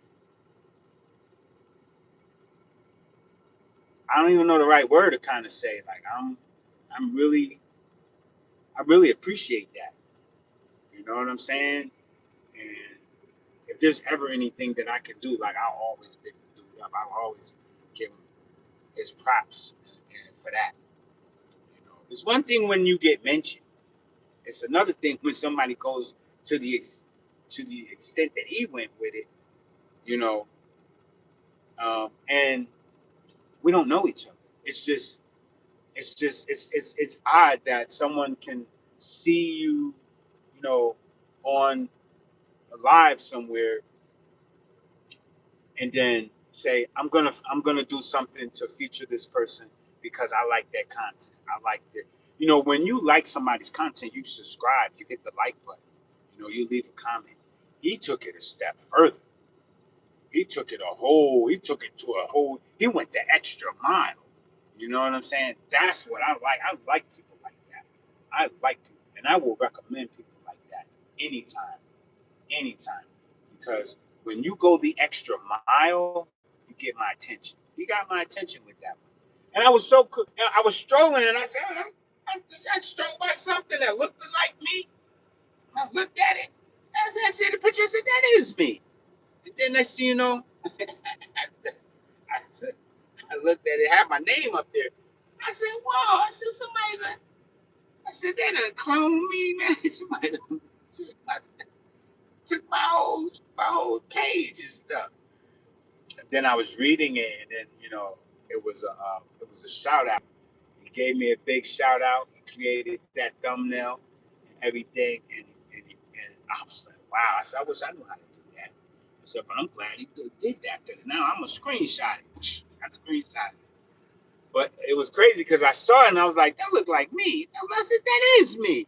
I don't even know the right word to kind of say. Like I'm really, I really appreciate that. know what I'm saying? And if there's ever anything that I can do, like I'll always big the dude up. I'll always give him his props and for that. You know, it's one thing when you get mentioned. It's another thing when somebody goes to to the extent that he went with it. You know, and we don't know each other. It's just it's odd that someone can see you, you know, on live somewhere and then say I'm gonna do something to feature this person because I like their content. I like the you know when you like somebody's content, you subscribe, you hit the like button, you know, you leave a comment. He took it a step further. He took it to a whole. He went the extra mile. You know what I'm saying? That's what I like. I like people like that. I like people, and I will recommend people like that anytime, anytime, because when you go the extra mile, you get my attention. He got my attention with that one, and I was so cool. I was strolling, and I said, I strolled by something that looked like me. I looked at it. As I said, the picture, I said, that is me. And then next thing you know, I looked at it, had my name up there. I said, whoa, I said, I said, they done cloned me, man. Somebody done took my whole page and stuff. And then I was reading it, and then, you know, it was a shout out. He gave me a big shout out. He created that thumbnail and everything. And I was like, wow. I said, I wish I knew how to do that. I said, but I'm glad he did that because now I'm going to screenshot it. I screenshot it. But it was crazy because I saw it and I was like, that looked like me. I said, that is me.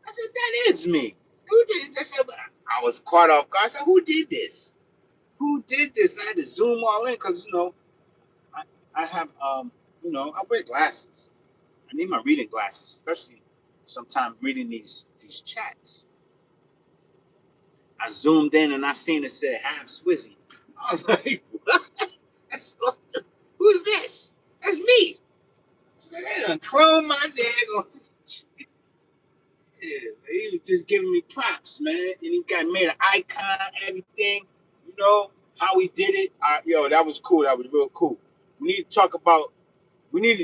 I said, that is me. Who did this? I was caught off guard. I said, who did this? Who did this? And I had to zoom all in because, you know, I have, you know, I wear glasses. I need my reading glasses, especially sometimes reading these chats. I zoomed in and I seen it said half Swizzy. I was like, what? Who's this? That's me. So they done clone my daggone. Yeah, he was just giving me props, man. And he got made an icon, everything. You know how he did it. Yo, that was cool. That was real cool. We need to talk about. We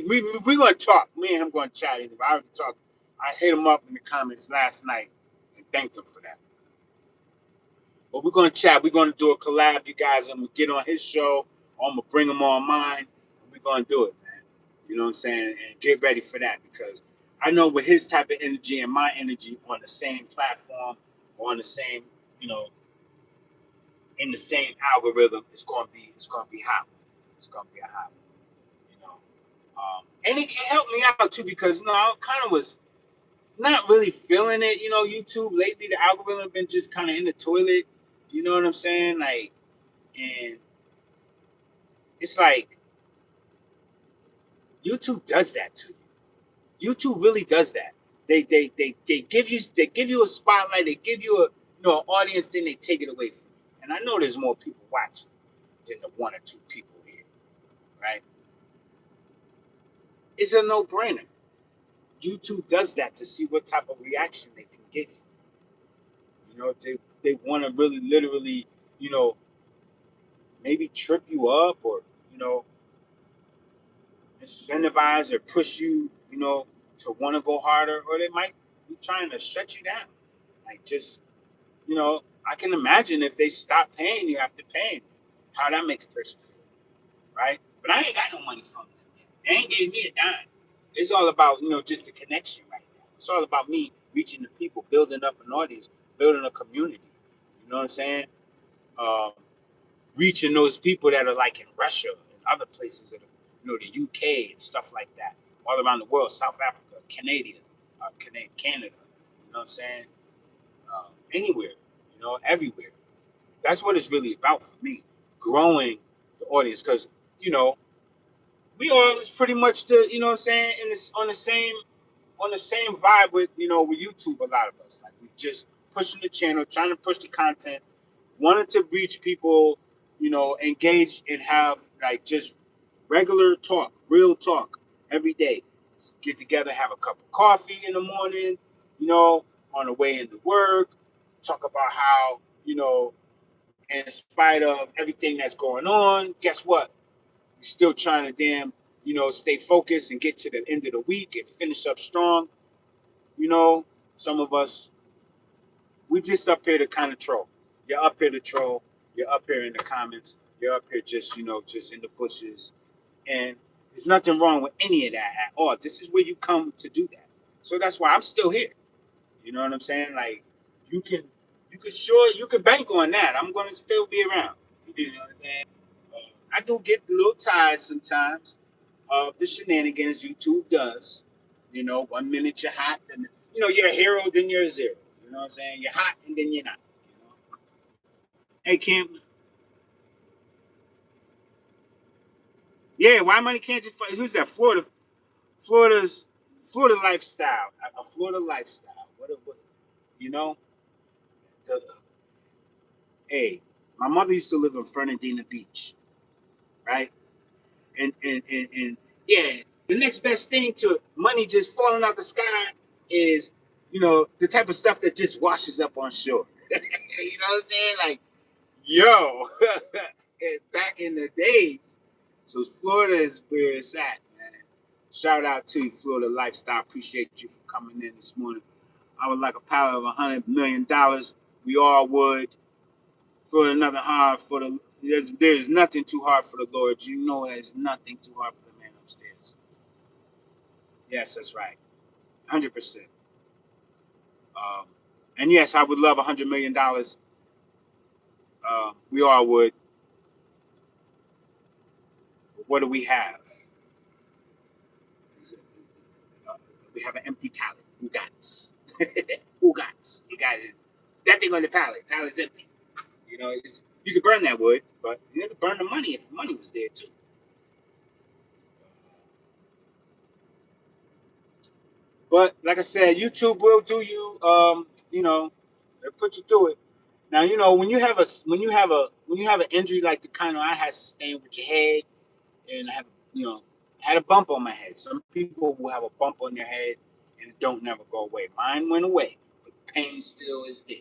gonna talk. Me and him gonna chat. I already talked. I hit him up in the comments last night and thanked him for that. But we're gonna chat. We're gonna do a collab, you guys. I'm gonna get on his show. Or I'm gonna bring him on mine. And we're gonna do it, man. You know what I'm saying? And get ready for that because I know with his type of energy and my energy on the same platform, or on the same, you know, in the same algorithm, it's gonna be hot. It's gonna be a hot one, you know. And it helped me out too because you know I kind of was not really feeling it. You know, YouTube lately the algorithm been just kind of in the toilet. You know what I'm saying? Like, and it's like YouTube does that to you. YouTube really does that. They give you a spotlight. They give you a an audience. Then they take it away from you. And I know there's more people watching than the one or two people here, right? It's a no-brainer. YouTube does that to see what type of reaction they can get. You know, they want to really, literally, you know, maybe trip you up or you know incentivize or push you, you know, to want to go harder, or they might be trying to shut you down. Like just, you know, I can imagine if they stop paying you after paying, how that makes a person feel, right? But I ain't got no money from them yet. They ain't gave me a dime. It's all about, you know, just the connection right now. It's all about me reaching the people, building up an audience, building a community. You know what I'm saying? Um, Reaching those people that are like in Russia and other places, that are, you know, the UK and stuff like that, all around the world, South Africa, Canada. You know what I'm saying? Anywhere, you know, everywhere. That's what it's really about for me, growing the audience, because you know we all is pretty much the you know what I'm saying in this on the same vibe with you know with YouTube. A lot of us like we just pushing the channel, trying to push the content, wanted to reach people, you know, engage and have like just regular talk, real talk every day. Get together, have a cup of coffee in the morning, you know, on the way into work, talk about how, in spite of everything that's going on, guess what? You're still trying to stay focused and get to the end of the week and finish up strong. Some of us, we just up here to kind of troll. You're up here to troll. You're up here in the comments. You're up here just, just in the bushes. And there's nothing wrong with any of that at all. This is where you come to do that. So that's why I'm still here. You know what I'm saying? Like, you can you can bank on that. I'm gonna still be around. You know what I'm saying? I do get a little tired sometimes of the shenanigans YouTube does. 1 minute you're hot, and you're a hero, then you're a zero. You know what I'm saying? You're hot, and then you're not. Hey, Kim. Yeah, why money can't just? Who's that? Florida's Florida lifestyle. A Florida lifestyle. What? You know, the, hey, my mother used to live in Fernandina Beach, right? And yeah, the next best thing to money just falling out the sky is, the type of stuff that just washes up on shore. You know what I'm saying? Like, yo, back in the days. So Florida is where it's at, man. Shout out to you, Florida Lifestyle. Appreciate you for coming in this morning. I would like a pile of $100 million. We all would. For another hard for the there's nothing too hard for the Lord. You know there's nothing too hard for the man upstairs. Yes, that's right. 100%. Um, and yes, I would love $100 million. We all would. But what do we have? Uh, we have an empty pallet. Who got us? Who got us? You got it. That thing on the pallet. Pallet's empty. You could burn that wood, but you could burn the money if the money was there too. But like I said, YouTube will do you. They'll put you through it. Now when you have an injury like the kind of I had sustained with your head, and I have had a bump on my head. Some people will have a bump on their head and it don't never go away. Mine went away, but pain still is there.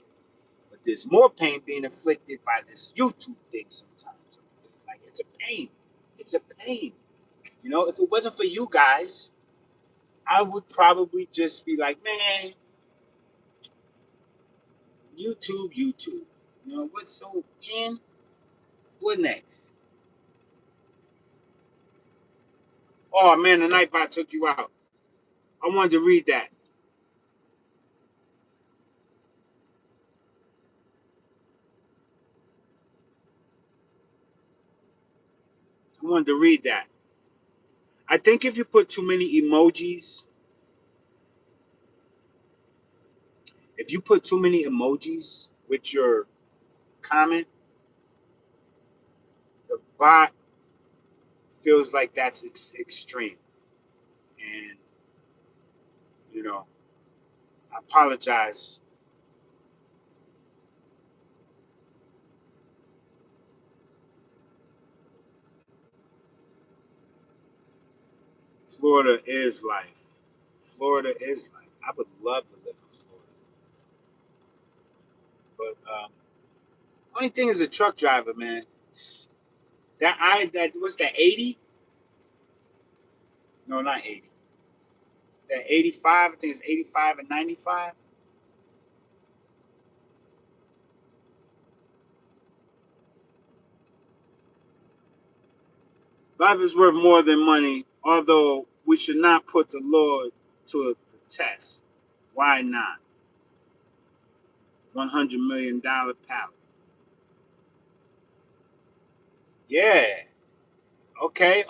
But there's more pain being inflicted by this YouTube thing sometimes. It's just like it's a pain. It's a pain. If it wasn't for you guys, I would probably just be like, man, YouTube. What's so in? What next? Oh man, the Nightbot took you out. I wanted to read that. I wanted to read that. I think if you put too many emojis, with your comment, the bot feels like that's extreme. And, I apologize. Florida is life. Florida is life. I would love to live in Florida. But only thing is a truck driver, man. That what's that 80? No, not 80. That 85, I think it's 85 and 95. Life is worth more than money, although we should not put the Lord to the test. Why not? $100 million pallet. Yeah. Okay.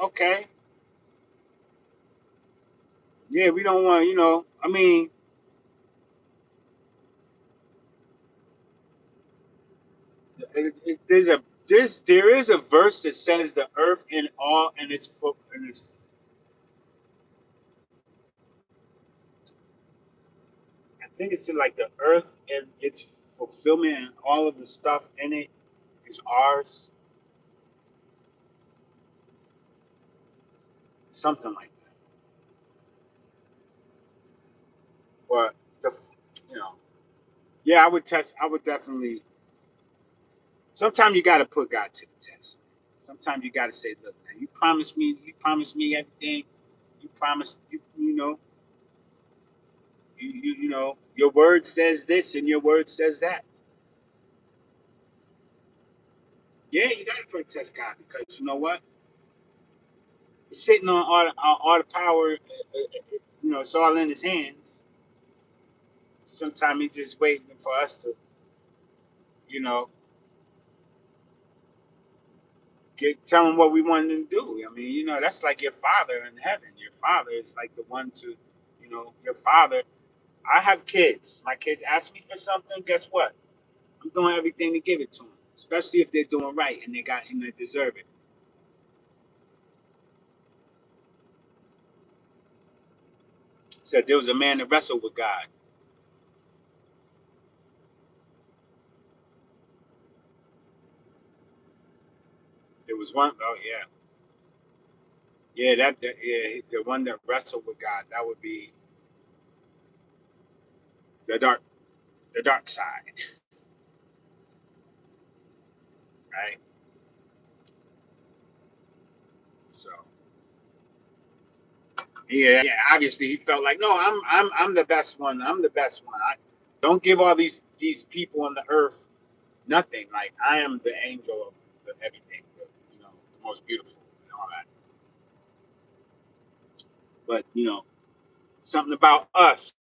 Yeah, we don't want, I mean, there is a verse that says the earth and all and its I think it's like the earth and its fulfillment and all of the stuff in it is ours. Something like that. But the you know Yeah, I would test. I would definitely. Sometimes you got to put God to the test. Sometimes you got to say, "Look, man, you promised me. You promised me everything. You promised. You know. You know. Your word says this, and your word says that. Yeah, you got to put test God because you know what? He's sitting on all the power. You know, it's all in his hands. Sometimes he's just waiting for us to, you know, tell him what we want him to do. I mean, you know, that's like your father in heaven. Your father is like the one to, you know, your father. I have kids. My kids ask me for something. Guess what? I'm doing everything to give it to them, especially if they're doing right and they deserve it. Said there was a man that wrestled with God. There was one. Oh yeah, yeah. Yeah, the one that wrestled with God. That would be the dark side, right? So yeah. Obviously, he felt like, no, I'm the best one. I'm the best one. I don't give all these people on the earth nothing. Like I am the angel of everything, you know, the most beautiful and all that. But you know, something about us,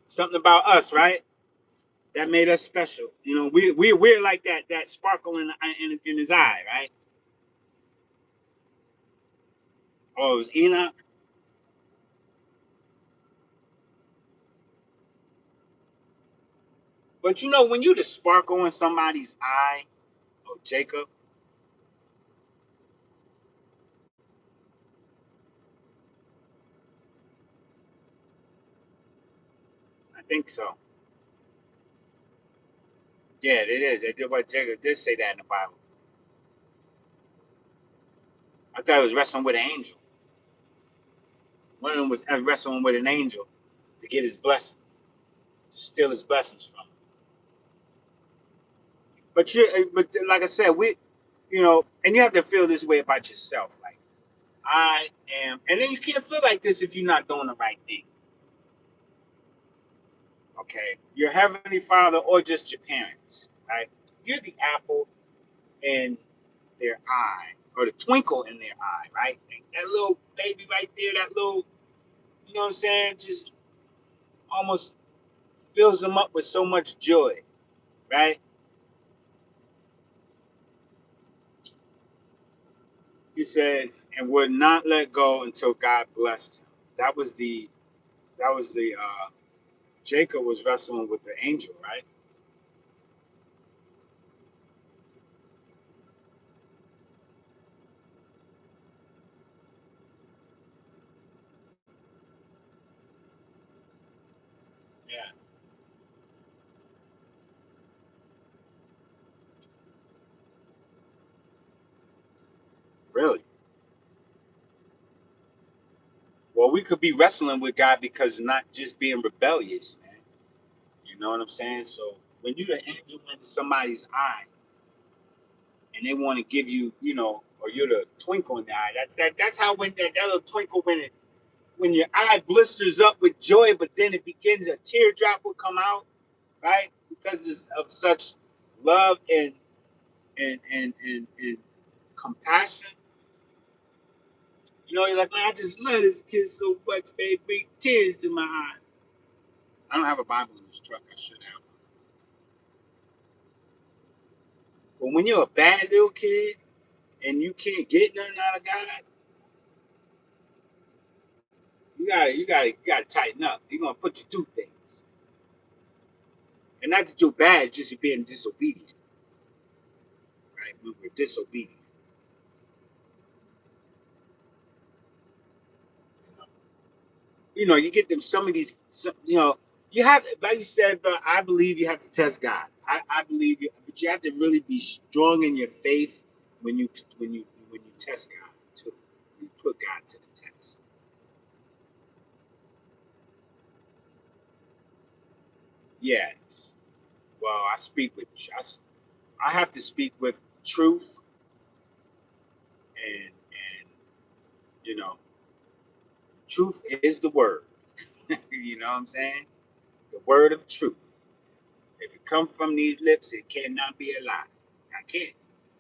something about us, right? That made us special. You know, we're like that sparkle in his eye, right? Oh, it was Enoch. But you know, when you the sparkle in somebody's eye, oh Jacob, I think so. Yeah, it is. They did what Jacob did say that in the Bible. I thought it was wrestling with an angel. One of them was wrestling with an angel to get his blessings, to steal his blessings from him. But like I said, you know, and you have to feel this way about yourself. Like I am, and then you can't feel like this if you're not doing the right thing. Okay, your heavenly father or just your parents, right? You're the apple in their eye, or the twinkle in their eye, right? Like that little baby right there, that little, you know what I'm saying? Just almost fills them up with so much joy, right? He said, and would not let go until God blessed him. That was the Jacob was wrestling with the angel, right? Yeah, really. Well, we could be wrestling with God because not just being rebellious, man. You know what I'm saying? So when you the angel into somebody's eye and they want to give you, you know, or you're the twinkle in the eye. That's how when that little twinkle when your eye blisters up with joy, but then it begins a teardrop will come out, right? Because of such love and compassion. You know, you're like, man, I just love this kid so much, baby. Bring tears to my eye. I don't have a Bible in this truck. I should have. But when you're a bad little kid and you can't get nothing out of God, you gotta tighten up. He's gonna put you through things. And not that you're bad, just you're being disobedient. Right? We were disobedient. You know, you get them some of these you know, you have like you said, bro, I believe you have to test God. I believe you, but you have to really be strong in your faith when you test God too. You put God to the test. Yes. well, I speak with, I have to speak with truth, and you know, truth is the word. You know what I'm saying? The word of truth. If it comes from these lips, it cannot be a lie. I can't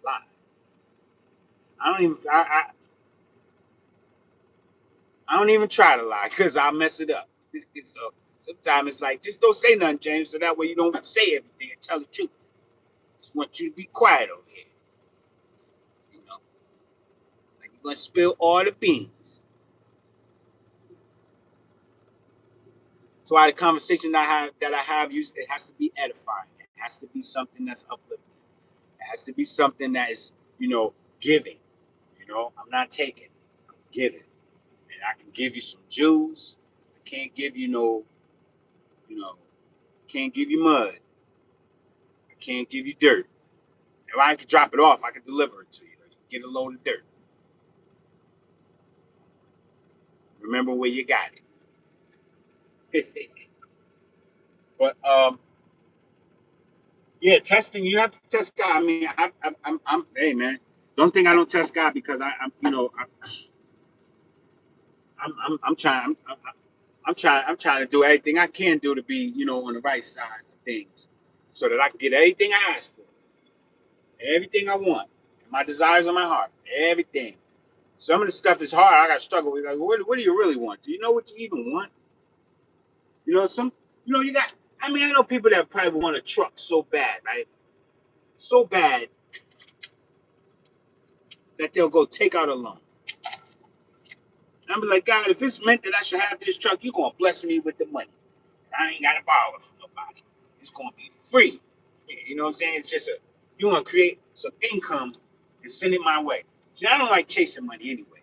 lie. I don't even. I don't even try to lie because I'll mess it up. So sometimes it's like, just don't say nothing, James, so that way you don't say everything and tell the truth. Just want you to be quiet over here. You know, like you're gonna spill all the beans. So the conversation that I have, it has to be edifying. It has to be something that's uplifting. It has to be something that is, giving. I'm not taking. I'm giving, and I can give you some Jews. I can't give you no, you know, can't give you mud. I can't give you dirt. If I can drop it off, I can deliver it to you. Get a load of dirt. Remember where you got it. But yeah, testing. You have to test God. I mean, hey man, don't think I don't test God because I'm trying. I'm trying to do everything I can do to be, on the right side of things, so that I can get everything I ask for, everything I want, my desires of my heart, everything. Some of the stuff is hard. I got to struggle with. Like, what do you really want? Do you know what you even want? Some. You got. I mean, I know people that probably want a truck so bad, right? So bad that they'll go take out a loan. And I'm like, God, if it's meant that I should have this truck, you're gonna bless me with the money. I ain't gotta borrow it from nobody. It's gonna be free. You know what I'm saying? It's just you wanna create some income and send it my way. See, I don't like chasing money anyway.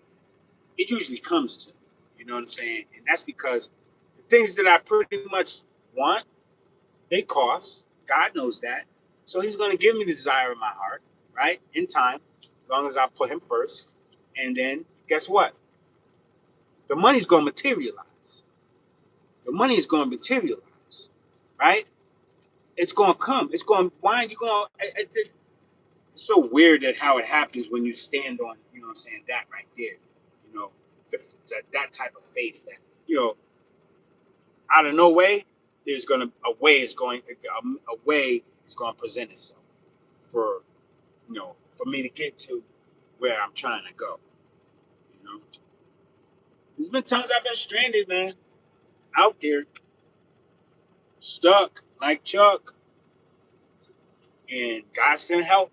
It usually comes to me. You know what I'm saying? And that's because the things that I pretty much want, they cost. God knows that. So he's gonna give me the desire of my heart, right? In time, as long as I put him first. And then guess what? The money's gonna materialize. The money is gonna materialize, right? It's gonna come. It's gonna. Why are you gonna? It's so weird that how it happens when you stand on, what I'm saying, that right there. You know, that type of faith that you know, out of no way, there's gonna a way is gonna present itself for for me to get to where I'm trying to go. You know, there's been times I've been stranded, man, out there, stuck like Chuck, and God sent help.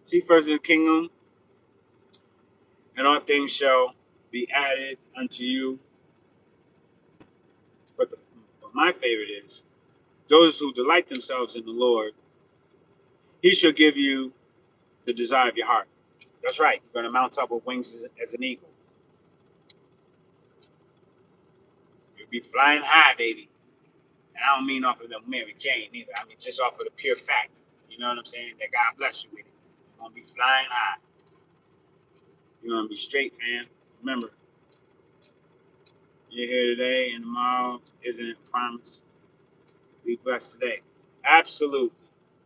See first in the kingdom, and all things shall be added unto you. But my favorite is those who delight themselves in the Lord, He shall give you the desire of your heart. That's right. You're going to mount up with wings as an eagle. You'll be flying high, baby. And I don't mean off of the Mary Jane either. I mean just off of the pure fact. You know what I'm saying? That God bless you with it. You're going to be flying high. You're going to be straight, fam. Remember, you're here today and tomorrow isn't a promise. Be blessed today. Absolutely.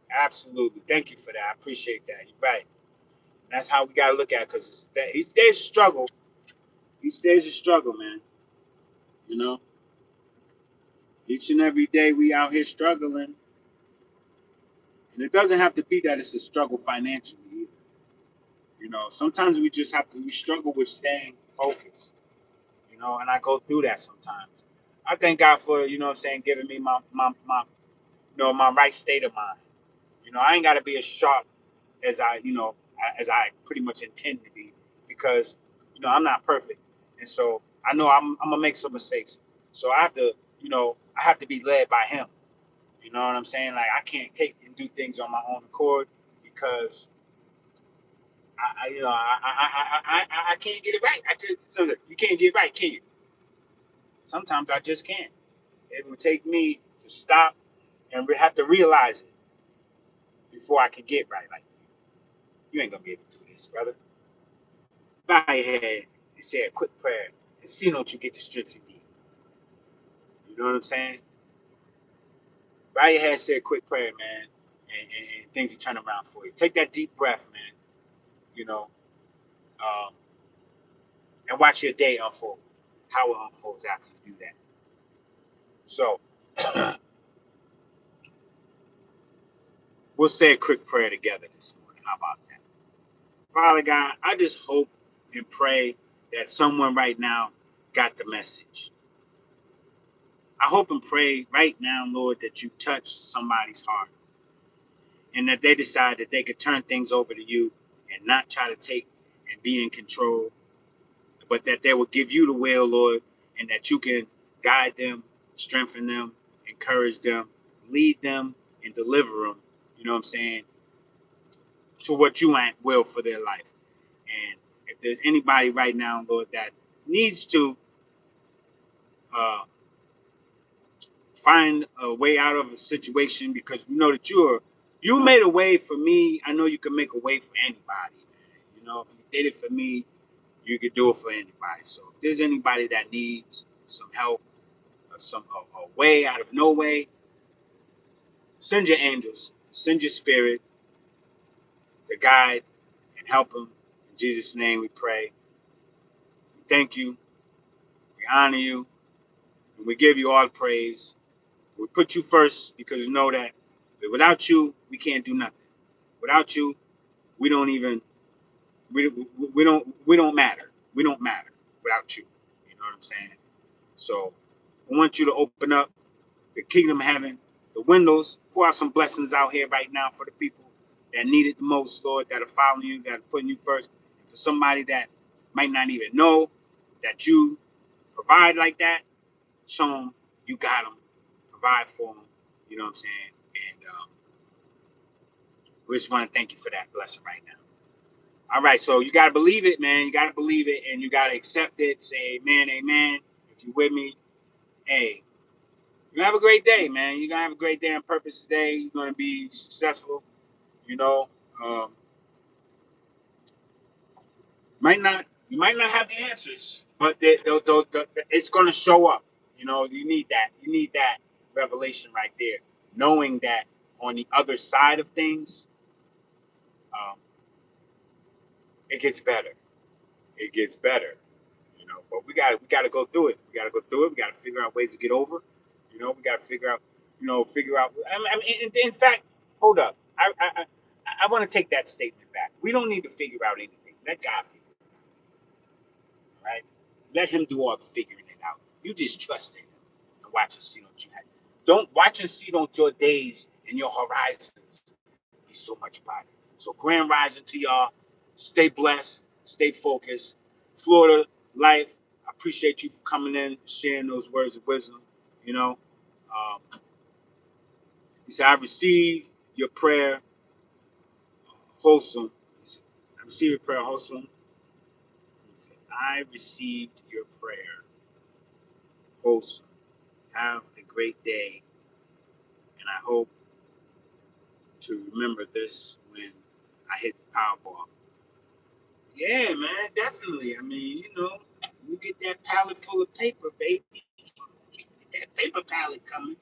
Absolutely. Thank you for that. I appreciate that. You're right. That's how we gotta look at it, because each day's a struggle. Each day's a struggle, man. You know, each and every day we out here struggling, and it doesn't have to be that it's a struggle financially either. Sometimes we struggle with staying focused. And I go through that sometimes. I thank God for what I'm saying, giving me my right state of mind. I ain't got to be as sharp as I pretty much intend to be, because I'm not perfect, and so I know I'm gonna make some mistakes. So I have to be led by Him. You know what I'm saying? Like, I can't take and do things on my own accord, because I can't get it right. You can't get it right, can you? Sometimes I just can't. It would take me to stop and have to realize it before I can get right. Like, you ain't gonna be able to do this, brother. Bow your head and say a quick prayer and see, don't you get the strength you need. You know what I'm saying? Bow your head, say a quick prayer, man, and things will turn around for you. Take that deep breath, man. You know, um, and watch your day unfold. How it unfolds after you do that. So we'll say a quick prayer together this morning. How about that? Father God, I just hope and pray that someone right now got the message. I hope and pray right now, Lord, that you touch somebody's heart and that they decide that they could turn things over to you and not try to take and be in control, but that they will give you the will, Lord, and that you can guide them, strengthen them, encourage them, lead them, and deliver them, you know what I'm saying, to what you will for their life. And if there's anybody right now, Lord, that needs to uh, find a way out of a situation because we know that you made a way for me. I know you can make a way for anybody, man. You know, if you did it for me, you could do it for anybody. So if there's anybody that needs some help, or a way out of no way, send your angels, send your spirit to guide and help them. In Jesus' name we pray. We thank you. We honor you. And we give you all the praise. We put you first because we know that without you, we can't do nothing. Without you, we don't even we don't matter. We don't matter without you. You know what I'm saying? So I want you to open up the kingdom of heaven, the windows, pour out some blessings out here right now for the people that need it the most, Lord, that are following you, that are putting you first. For somebody that might not even know that you provide like that, show them you got them, provide for them. You know what I'm saying? And we just want to thank you for that blessing right now. All right, so you got to believe it, man. You got to believe it, and you got to accept it. Say amen, amen. If you're with me, hey, you have a great day, man. You're going to have a great day on purpose today. You're going to be successful, you know. Um, you might not have the answers, but it's going to show up. You know, you need that. You need that revelation right there. Knowing that on the other side of things, um, it gets better. It gets better. You know, but we got to go through it. We got to go through it. We got to figure out ways to get over. You know, we got to figure out. I mean, in fact, hold up. I want to take that statement back. We don't need to figure out anything. Let God figure it out, right? Let Him do all the figuring it out. You just trust in Him and watch and see. Don't you have? Don't watch and see. Don't your days and your horizons be so much brighter. So grand rising to y'all. Stay blessed. Stay focused. Florida life. I appreciate you for coming in, sharing those words of wisdom. You know, he said, "I receive your prayer, wholesome." He said, "I receive your prayer, wholesome." He said, "I received your prayer, wholesome. Have a great day, and I hope to remember this when I hit the Powerball." Yeah, man, definitely. I mean, you know, you get that pallet full of paper, baby. Get that paper pallet coming.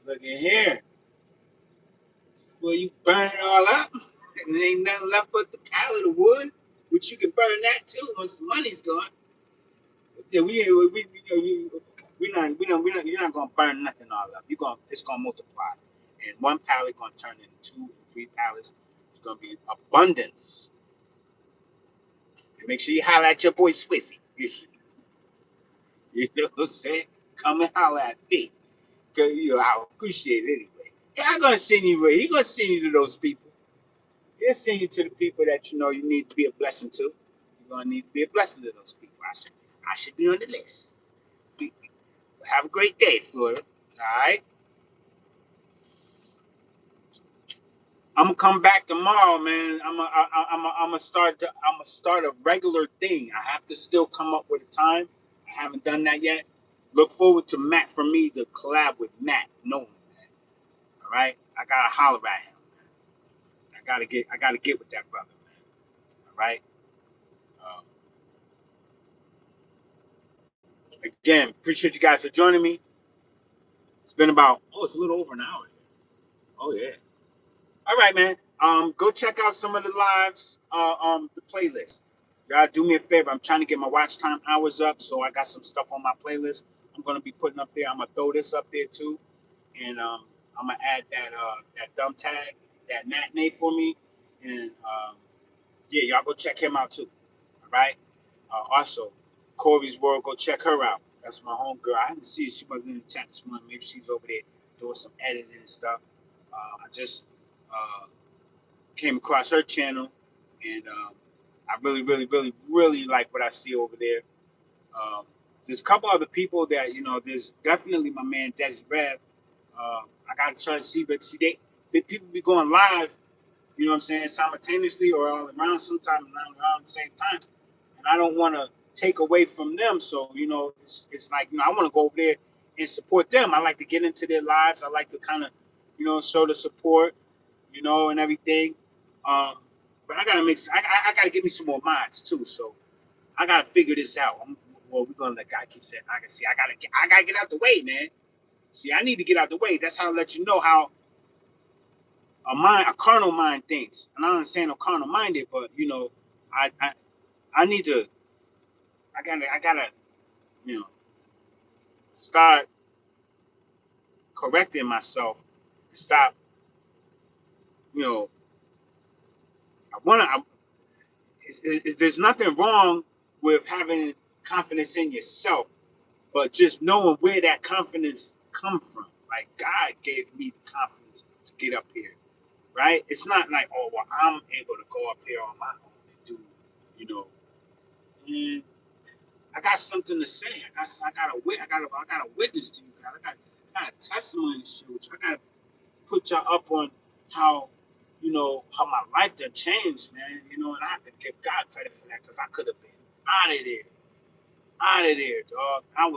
Look at here. Before you burn it all up, and there ain't nothing left but the pallet of wood, which you can burn that too once the money's gone. But yeah, you're not gonna burn nothing all up. It's gonna multiply, and one pallet gonna turn into 2 and 3 pallets. It's gonna be abundance. And make sure you holler at your boy Swissy. You know what I'm saying? Come and holler at me. Cause you know I appreciate it anyway. Yeah, I'm gonna send you. He's gonna send you to those people. He'll send you to the people that you know you need to be a blessing to. You're gonna need to be a blessing to those people. I should be on the list. Have a great day, Florida. All right. I'm gonna come back tomorrow, man. I'm gonna start a regular thing. I have to still come up with a time. I haven't done that yet. Look forward to Matt for me to collab with Matt Nolan, man. All right. I gotta holler at him. I gotta get with that brother, man. All right. Um, Again, appreciate you guys for joining me. It's been about it's a little over an hour. Oh yeah. All right, man. Go check out some of the lives. The playlist. Y'all do me a favor. I'm trying to get my watch time hours up, so I got some stuff on my playlist. I'm gonna be putting up there. I'm gonna throw this up there too, and I'm gonna add that dumb tag, that matinee for me, and yeah, y'all go check him out too. All right. Also, Corey's World, go check her out. That's my home girl. I didn't see her. She wasn't in the chat this morning. Maybe she's over there doing some editing and stuff. I just uh, came across her channel, and I really, really, really, really like what I see over there. Um, there's a couple other people that There's definitely my man Desi Rev. I got to try to see, but see they people be going live. You know what I'm saying? Simultaneously or all around sometime around the same time, and I don't want to take away from them. So it's like I want to go over there and support them. I like to get into their lives. I like to kind of show the support, and everything. Um, but I gotta make. I gotta get me some more mods too. So I gotta figure this out. We're gonna let God keep saying. I can see. I gotta get out the way, man. See, I need to get out the way. That's how I let you know how a carnal mind thinks. And I'm not saying I'm carnal minded, but I, I, I need to. I gotta, you know, start correcting myself and stop. You know, I wanna. There's nothing wrong with having confidence in yourself, but just knowing where that confidence come from. Like God gave me the confidence to get up here, right? It's not like I'm able to go up here on my own and do, you know. And I got something to say. I got a witness to you guys. I got a testimony to show you. I got to put y'all up on how how my life done changed, man. And I have to give God credit for that because I could have been out of there, dog. I'm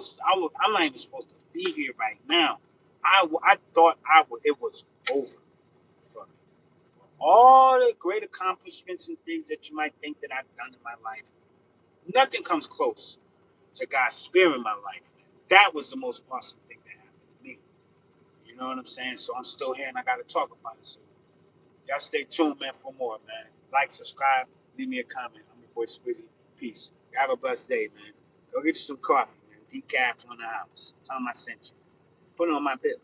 not even supposed to be here right now. I thought it was over for me. All the great accomplishments and things that you might think that I've done in my life, nothing comes close to God sparing my life. Man. That was the most awesome thing that happened to me. You know what I'm saying? So I'm still here and I got to talk about it. So y'all stay tuned, man, for more, man. Like, subscribe, leave me a comment. I'm your boy Swizzy. Peace. Have a blessed day, man. Go get you some coffee, man. Decaf on the house. Tell them I sent you. Put it on my bill.